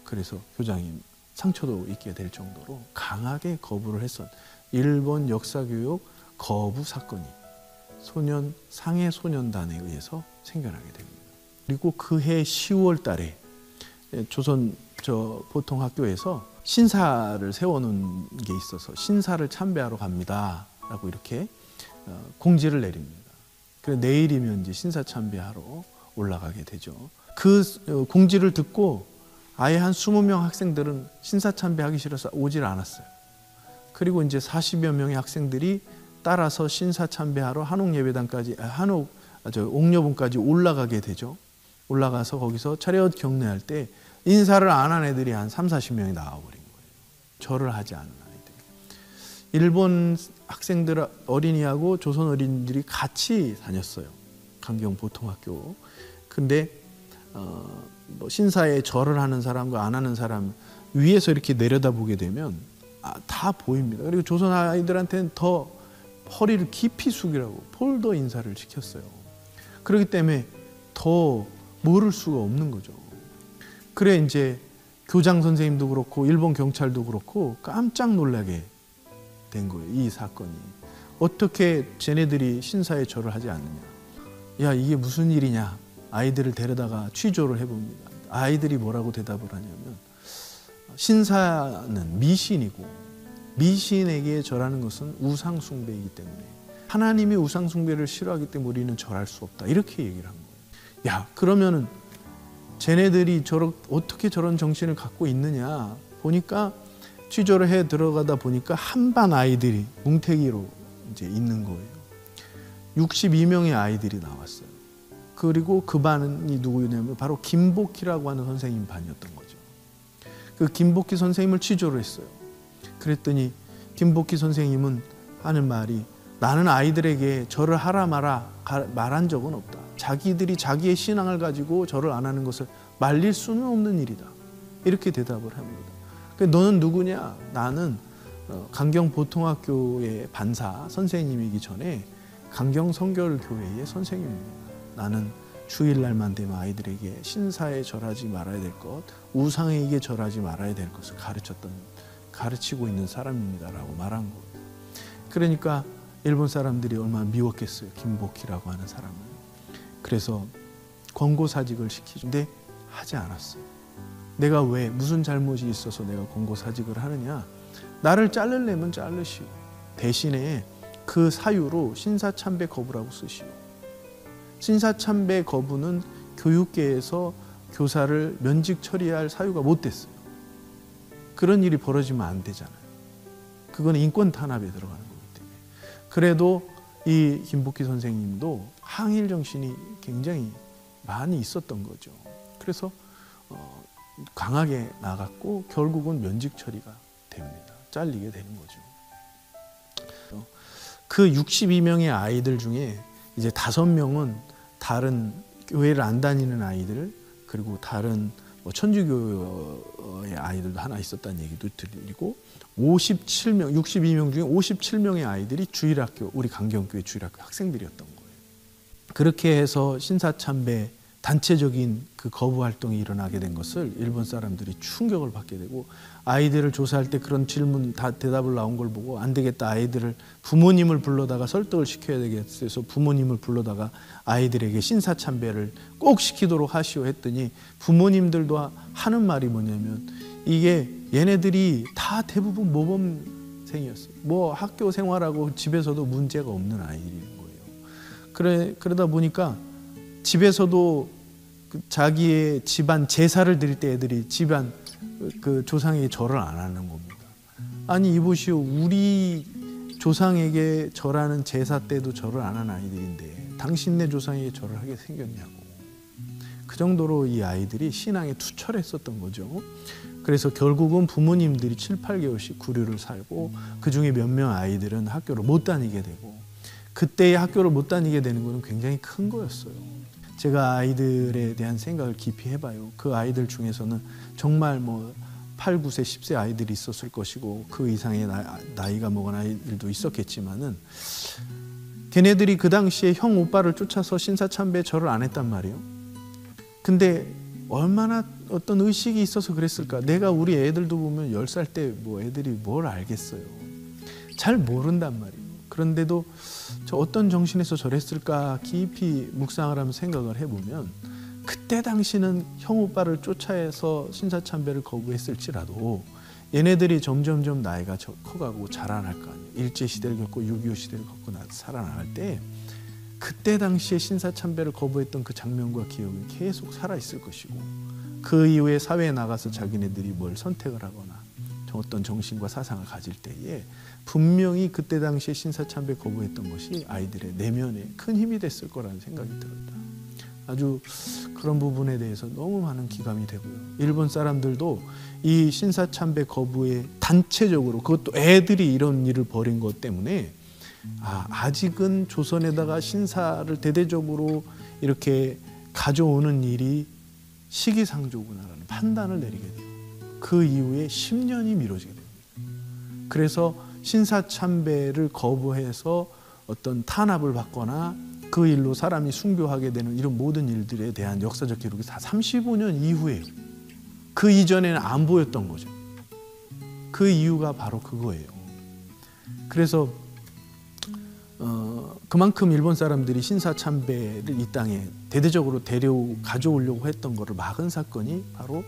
그래서 교장이 상처도 입게 될 정도로 강하게 거부를 했던 일본 역사교육 거부 사건이 상해 소년단에 의해서 생겨나게 됩니다. 그리고 그해 10월 달에 조선 보통 학교에서 신사를 세워놓은 게 있어서 신사를 참배하러 갑니다 라고 이렇게 공지를 내립니다. 그래서 내일이면 이제 신사 참배하러 올라가게 되죠. 그 공지를 듣고 아예 한 20명 학생들은 신사 참배하기 싫어서 오질 않았어요. 그리고 이제 40여 명의 학생들이 따라서 신사 참배하러 한옥예배당까지 옥녀봉까지 올라가게 되죠. 올라가서 거기서 차렷 경례할 때 인사를 안 한 애들이 한 30-40명이 나와버린 거예요. 절을 하지 않은 아이들. 일본 학생들 어린이하고 조선 어린이들이 같이 다녔어요. 강경보통학교. 근데 뭐 신사에 절을 하는 사람과 안 하는 사람 위에서 이렇게 내려다보게 되면 다 보입니다. 그리고 조선 아이들한테는 더 허리를 깊이 숙이라고 폴더 인사를 시켰어요. 그렇기 때문에 더 모를 수가 없는 거죠. 그래 이제 교장 선생님도 그렇고 일본 경찰도 그렇고 깜짝 놀라게 된 거예요. 이 사건이. 어떻게 쟤네들이 신사에 절을 하지 않느냐. 야 이게 무슨 일이냐. 아이들을 데려다가 취조를 해봅니다. 아이들이 뭐라고 대답을 하냐면 신사는 미신이고 미신에게 절하는 것은 우상 숭배이기 때문에 하나님이 우상 숭배를 싫어하기 때문에 우리는 절할 수 없다. 이렇게 얘기를 한 거예요. 야, 그러면은 쟤네들이 어떻게 저런 정신을 갖고 있느냐 보니까 취조를 해 들어가다 보니까 한반 아이들이 뭉태기로 이제 있는 거예요. 62명의 아이들이 나왔어요. 그리고 그 반이 누구냐면 바로 김복희라고 하는 선생님 반이었던 거죠. 그 김복희 선생님을 취조를 했어요. 그랬더니 김복희 선생님은 하는 말이 나는 아이들에게 절을 하라 마라 말한 적은 없다. 자기들이 자기의 신앙을 가지고 절을 안 하는 것을 말릴 수는 없는 일이다. 이렇게 대답을 합니다. 너는 누구냐? 나는 강경보통학교의 반사 선생님이기 전에 강경성결교회의 선생님입니다. 나는 주일날만 되면 아이들에게 신사에 절하지 말아야 될 것, 우상에게 절하지 말아야 될 것을 가르치고 있는 사람입니다라고 말한 거예요. 그러니까 일본 사람들이 얼마나 미웠겠어요. 김복희라고 하는 사람을. 그래서 권고사직을 시키는데 하지 않았어요. 내가 왜 무슨 잘못이 있어서 내가 권고사직을 하느냐. 나를 자르려면 자르시오. 대신에 그 사유로 신사참배 거부라고 쓰시오. 신사참배 거부는 교육계에서 교사를 면직 처리할 사유가 못 됐어요. 그런 일이 벌어지면 안 되잖아요. 그건 인권 탄압에 들어가는 거기 때문에. 그래도 이 김복희 선생님도 항일 정신이 굉장히 많이 있었던 거죠. 그래서 강하게 나갔고 결국은 면직 처리가 됩니다. 잘리게 되는 거죠. 그 62명의 아이들 중에 이제 5명은 다른 교회를 안 다니는 아이들, 그리고 다른 천주교의 아이들도 하나 있었다는 얘기도 드리고 62명 중에 57명의 아이들이 주일학교, 우리 강경교회 주일학교 학생들이었던 거예요. 그렇게 해서 신사참배 단체적인 그 거부 활동이 일어나게 된 것을 일본 사람들이 충격을 받게 되고 아이들을 조사할 때 그런 질문 다 대답을 나온 걸 보고 안 되겠다, 아이들을 부모님을 불러다가 설득을 시켜야 되겠어서 부모님을 불러다가 아이들에게 신사참배를 꼭 시키도록 하시오 했더니 부모님들도 하는 말이 뭐냐면 이게 얘네들이 다 대부분 모범생이었어요. 뭐 학교 생활하고 집에서도 문제가 없는 아이들인 거예요. 그러다 보니까 집에서도 자기의 집안 제사를 드릴 때 애들이 집안 그 조상에게 절을 안 하는 겁니다. 아니 이보시오, 우리 조상에게 절하는 제사 때도 절을 안 하는 아이들인데 당신네 조상에게 절을 하게 생겼냐고. 그 정도로 이 아이들이 신앙에 투철했었던 거죠. 그래서 결국은 부모님들이 7, 8개월씩 구류를 살고 그중에 몇 명 아이들은 학교를 못 다니게 되고 그때의 학교를 못 다니게 되는 것은 굉장히 큰 거였어요. 제가 아이들에 대한 생각을 깊이 해봐요. 그 아이들 중에서는 정말 8, 9세, 10세 아이들이 있었을 것이고 그 이상의 나이가 먹은 아이들도 있었겠지만은 걔네들이 그 당시에 형 오빠를 쫓아서 신사참배에 절을 안 했단 말이에요. 근데 얼마나 어떤 의식이 있어서 그랬을까. 내가 우리 애들도 보면 10살 때 애들이 뭘 알겠어요. 잘 모른단 말이에요. 그런데도 저 어떤 정신에서 저랬을까 깊이 묵상을 하면서 생각을 해보면 그때 당시는 형 오빠를 쫓아서 신사참배를 거부했을지라도 얘네들이 점점점 나이가 커가고 자라날 거 아니에요. 일제시대를 겪고 6.25 시대를 겪고 살아나갈 때 그때 당시에 신사참배를 거부했던 그 장면과 기억이 계속 살아있을 것이고 그 이후에 사회에 나가서 자기네들이 뭘 선택을 하거나 어떤 정신과 사상을 가질 때에 분명히 그때 당시에 신사참배 거부했던 것이 아이들의 내면에 큰 힘이 됐을 거라는 생각이 들었다. 아주 그런 부분에 대해서 너무 많은 기감이 되고요. 일본 사람들도 이 신사참배 거부에 단체적으로, 그것도 애들이 이런 일을 벌인 것 때문에 아직은 조선에다가 신사를 대대적으로 이렇게 가져오는 일이 시기상조구나라는 판단을 내리게 돼요. 그 이후에 10년이 미뤄지게 됩니다. 그래서 신사참배를 거부해서 어떤 탄압을 받거나 그 일로 사람이 순교하게 되는 이런 모든 일들에 대한 역사적 기록이 다 35년 이후에요. 그 이전에는 안 보였던 거죠. 그 이유가 바로 그거예요. 그래서 그만큼 일본 사람들이 신사참배를 이 땅에 대대적으로 가져오려고 했던 것을 막은 사건이 바로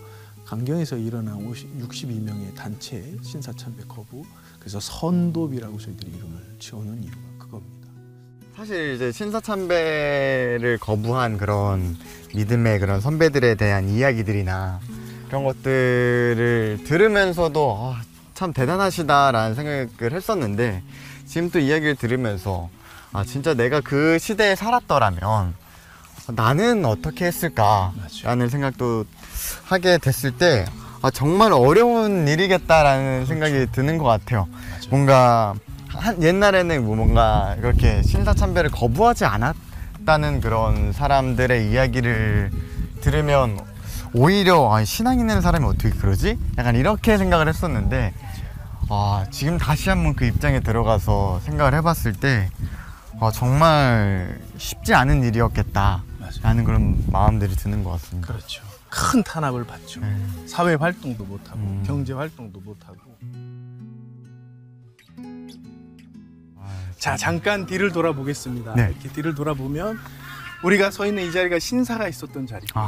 강경에서 일어난 62명의 단체 신사참배 거부, 그래서 선도비라고 저희들이 이름을 지어놓은 이유가 그겁니다. 사실 이제 신사참배를 거부한 그런 믿음의 그런 선배들에 대한 이야기들이나 그런 것들을 들으면서도 참 대단하시다라는 생각을 했었는데, 지금 또 이야기를 들으면서 진짜 내가 그 시대에 살았더라면 나는 어떻게 했을까라는 생각도 하게 됐을 때 정말 어려운 일이겠다라는 생각이 드는 것 같아요. 뭔가 옛날에는 뭔가 그렇게 신사참배를 거부하지 않았다는 그런 사람들의 이야기를 들으면 오히려 신앙 있는 사람이 어떻게 그러지? 약간 이렇게 생각을 했었는데, 지금 다시 한번 그 입장에 들어가서 생각을 해봤을 때 정말 쉽지 않은 일이었겠다라는 그런 마음들이 드는 것 같습니다. 그렇죠. 큰 탄압을 받죠. 사회 활동도 못하고 경제 활동도 못하고. 자, 잠깐 뒤를 돌아보겠습니다. 네. 이렇게 뒤를 돌아보면 우리가 서 있는 이 자리가 신사가 있었던 자리고,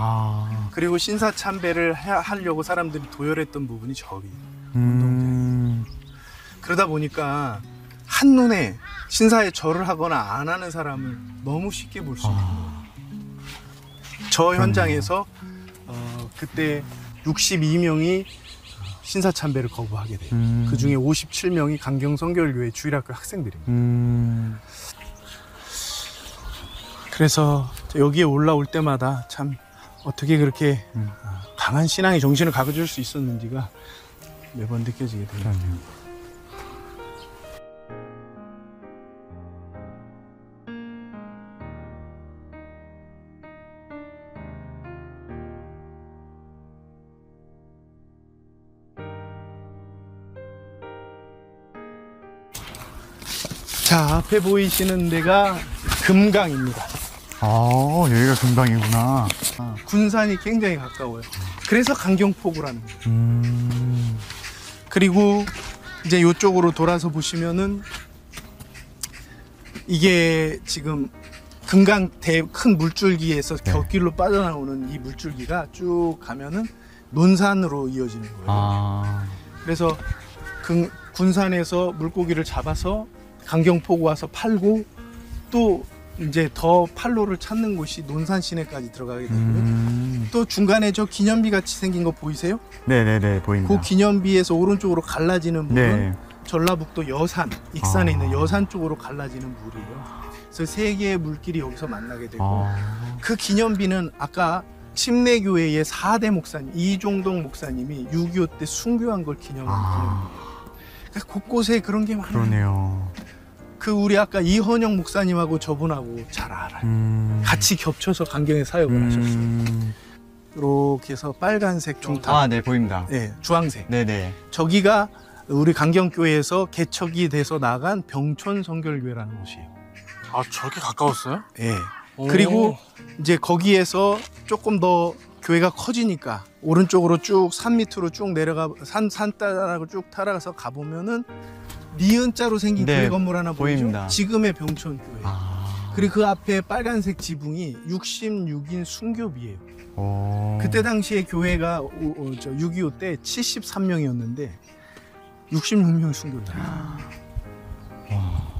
그리고 신사 참배를 하려고 사람들이 도열했던 부분이 저기 운동장이에요. 그러다 보니까 한눈에 신사에 절을 하거나 안 하는 사람을 너무 쉽게 볼 수 있는 거예요. 저 현장에서 그때 62명이 신사참배를 거부하게 돼요. 그 중에 57명이 강경성결교회 주일학교 학생들입니다. 그래서 여기에 올라올 때마다 참 어떻게 그렇게 강한 신앙의 정신을 가져줄 수 있었는지가 매번 느껴지게 돼요. 자, 앞에 보이시는 데가 금강입니다. 여기가 금강이구나. 군산이 굉장히 가까워요. 그래서 강경포구라는 거예요. 그리고 이제 이쪽으로 돌아서 보시면은 이게 지금 금강 큰 물줄기에서 곁길로 빠져나오는 이 물줄기가 쭉 가면은 논산으로 이어지는 거예요. 그래서 군산에서 물고기를 잡아서 강경포구 와서 팔고, 또 이제 더 팔로를 찾는 곳이 논산 시내까지 들어가게 되고요. 또 중간에 저 기념비 같이 생긴 거 보이세요? 네네네, 보입니다. 그 기념비에서 오른쪽으로 갈라지는 물은 전라북도 여산, 익산에 있는 여산 쪽으로 갈라지는 물이에요. 그래서 세 개의 물길이 여기서 만나게 되고, 그 기념비는 아까 침례교회의 4대 목사님, 이종동 목사님이 6.25 때 순교한 걸 기념하는 기념비예요. 그러니까 곳곳에 그런 게 많아요. 그러네요. 우리 아까 이헌영 목사님하고 저분하고 잘 알아요. 같이 겹쳐서 강경에 사역을 하셨어요. 이렇게 해서 빨간색 종탑, 네, 보입니다. 네, 주황색. 네네. 저기가 우리 강경교회에서 개척이 돼서 나간 병촌 성결교회라는 곳이에요. 저렇게 가까웠어요? 예. 그리고 이제 거기에서 조금 더 교회가 커지니까 오른쪽으로 쭉 산 밑으로 쭉 내려가 산 따라고 쭉 따라가서 가보면은 니은자로 생긴 교회 건물 하나 보이죠? 지금의 병촌교회. 그리고 그 앞에 빨간색 지붕이 66인 순교비예요. 그때 당시에 교회가 6.25 때 73명이었는데 66명이 순교비예요.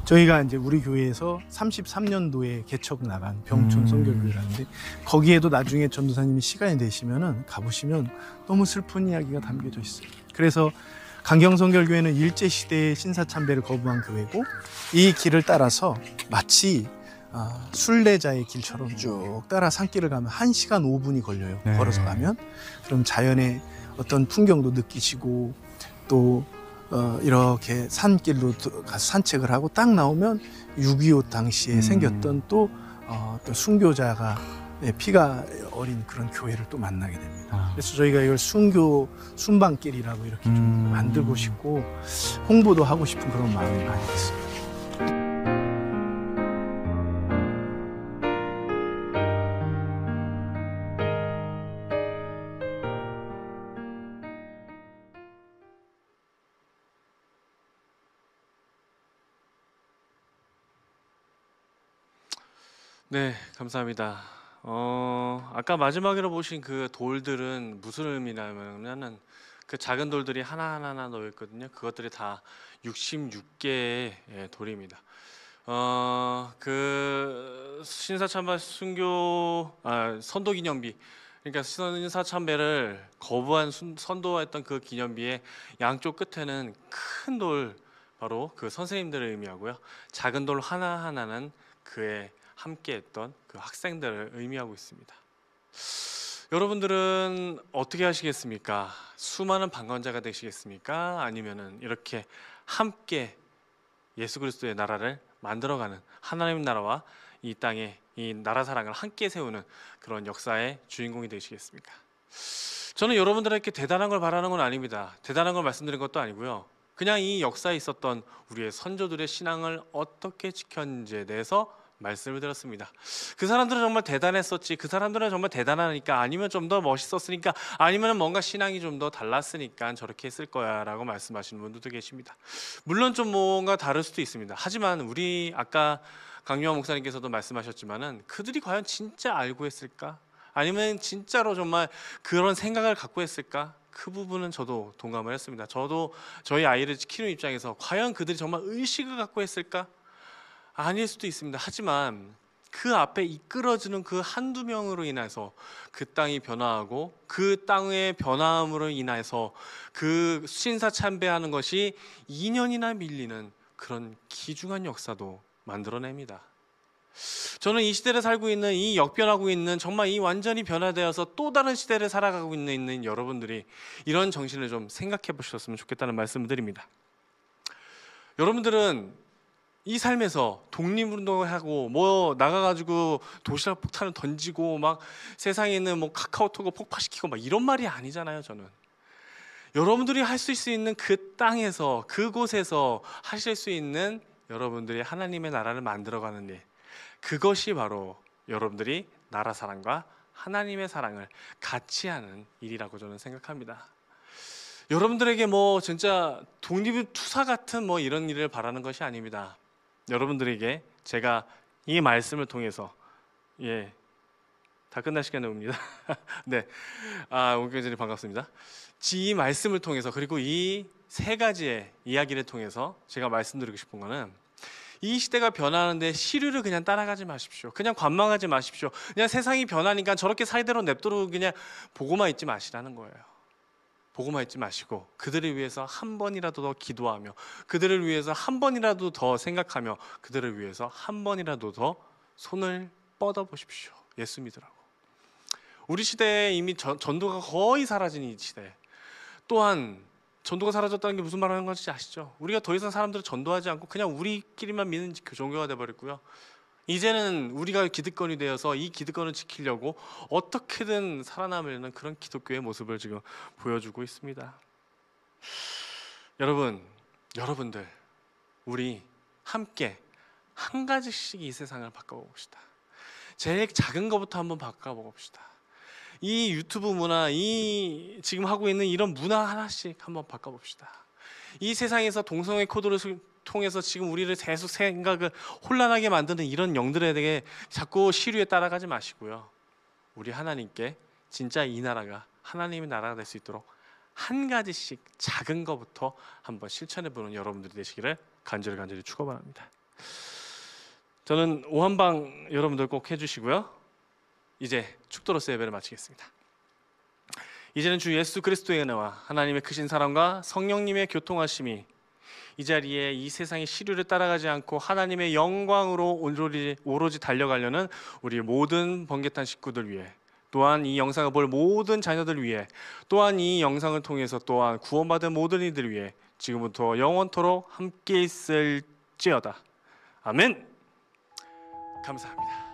저희가 이제 우리 교회에서 33년도에 개척 나간 병촌 성결교회라는데, 거기에도 나중에 전도사님이 시간이 되시면은 가보시면 너무 슬픈 이야기가 담겨져 있어요. 그래서 강경성결교회는 일제시대의 신사참배를 거부한 교회고, 이 길을 따라서 마치 순례자의 길처럼 쭉 따라 산길을 가면 1시간 5분이 걸려요. 걸어서 가면. 그럼 자연의 어떤 풍경도 느끼시고, 또 이렇게 산길로 가서 산책을 하고 딱 나오면 6.25 당시에 생겼던 또 순교자가 피가 어린 그런 교회를 또 만나게 됩니다. 그래서 저희가 이걸 순방길이라고 이렇게 좀 만들고 싶고 홍보도 하고 싶은 그런 마음이 많이 있습니다. 네, 감사합니다. 아까 마지막으로 보신 그 돌들은 무슨 의미냐면은 그 작은 돌들이 하나하나 놓여 있거든요. 그것들이 다 66개의 돌입니다. 그 신사참배 선도 기념비, 그러니까 신사참배를 거부한 선도했던 그 기념비의 양쪽 끝에는 큰 돌, 바로 그 선생님들을 의미하고요. 작은 돌 하나하나는 그의 함께했던 그 학생들을 의미하고 있습니다. 여러분들은 어떻게 하시겠습니까? 수많은 방관자가 되시겠습니까? 아니면은 이렇게 함께 예수 그리스도의 나라를 만들어가는, 하나님 나라와 이 땅에 이 나라 사랑을 함께 세우는 그런 역사의 주인공이 되시겠습니까? 저는 여러분들에게 대단한 걸 바라는 건 아닙니다. 대단한 걸 말씀드린 것도 아니고요. 그냥 이 역사에 있었던 우리의 선조들의 신앙을 어떻게 지켰는지에 대해서 말씀을 드렸습니다. 그 사람들은 정말 대단했었지, 그 사람들은 정말 대단하니까, 아니면 좀 더 멋있었으니까, 아니면 뭔가 신앙이 좀 더 달랐으니까 저렇게 했을 거야 라고 말씀하시는 분들도 계십니다. 물론 좀 뭔가 다를 수도 있습니다. 하지만 우리 아까 강요한 목사님께서도 말씀하셨지만은 그들이 과연 진짜 알고 했을까? 아니면 진짜로 정말 그런 생각을 갖고 했을까? 그 부분은 저도 동감을 했습니다. 저도 저희 아이를 키우는 입장에서 과연 그들이 정말 의식을 갖고 했을까? 아닐 수도 있습니다. 하지만 그 앞에 이끌어주는 그 한두 명으로 인해서 그 땅이 변화하고, 그 땅의 변화함으로 인해서 그 신사참배하는 것이 2년이나 밀리는 그런 귀중한 역사도 만들어냅니다. 저는 이 시대를 살고 있는, 이 역변하고 있는, 정말 이 완전히 변화되어서 또 다른 시대를 살아가고 있는 여러분들이 이런 정신을 좀 생각해 보셨으면 좋겠다는 말씀을 드립니다. 여러분들은 이 삶에서 독립운동을 하고 뭐 나가가지고 도시락 폭탄을 던지고 막 세상에 있는 뭐 카카오톡을 폭파시키고 막 이런 말이 아니잖아요. 저는 여러분들이 할 수 있는 그 땅에서, 그곳에서 하실 수 있는 여러분들이 하나님의 나라를 만들어가는 일, 그것이 바로 여러분들이 나라 사랑과 하나님의 사랑을 같이 하는 일이라고 저는 생각합니다. 여러분들에게 뭐 진짜 독립투사 같은 뭐 이런 일을 바라는 것이 아닙니다. 여러분들에게 제가 이 말씀을 통해서, 다 끝날 시간이 옵니다. 네, 오경진이 반갑습니다. 이 말씀을 통해서, 그리고 이 세 가지의 이야기를 통해서 제가 말씀드리고 싶은 거는, 이 시대가 변하는데 시류를 그냥 따라가지 마십시오. 그냥 관망하지 마십시오. 그냥 세상이 변하니까 저렇게 사이대로 냅두고 그냥 보고만 있지 마시라는 거예요. 보고만 있지 마시고 그들을 위해서 한 번이라도 더 기도하며, 그들을 위해서 한 번이라도 더 생각하며, 그들을 위해서 한 번이라도 더 손을 뻗어 보십시오. 예수 믿으라고. 우리 시대에 이미 전도가 거의 사라진 이 시대, 또한 전도가 사라졌다는 게 무슨 말하는 건지 아시죠? 우리가 더 이상 사람들을 전도하지 않고 그냥 우리끼리만 믿는 종교가 돼버렸고요. 이제는 우리가 기득권이 되어서 이 기득권을 지키려고 어떻게든 살아남으려는 그런 기독교의 모습을 지금 보여주고 있습니다. 여러분들, 우리 함께 한 가지씩 이 세상을 바꿔봅시다. 제일 작은 것부터 한번 바꿔봅시다. 이 유튜브 문화, 이 지금 하고 있는 이런 문화 하나씩 한번 바꿔봅시다. 이 세상에서 동성애 코드를 통해서 지금 우리를 계속 생각을 혼란하게 만드는 이런 영들에 대해 자꾸 시류에 따라가지 마시고요. 우리 하나님께 진짜 이 나라가 하나님의 나라가 될 수 있도록 한 가지씩 작은 것부터 한번 실천해보는 여러분들이 되시기를 간절히 축원합니다. 저는 오한방 여러분들 꼭 해주시고요. 이제 축도로서 예배를 마치겠습니다. 이제는 주 예수 그리스도의 은혜와 하나님의 크신 사랑과 성령님의 교통하심이 이 자리에 이 세상의 시류를 따라가지 않고 하나님의 영광으로 오로지 달려가려는 우리 모든 번개탄 식구들 위해, 또한 이 영상을 볼 모든 자녀들 위해, 또한 이 영상을 통해서 또한 구원받은 모든 이들 위해 지금부터 영원토록 함께 있을지어다. 아멘. 감사합니다.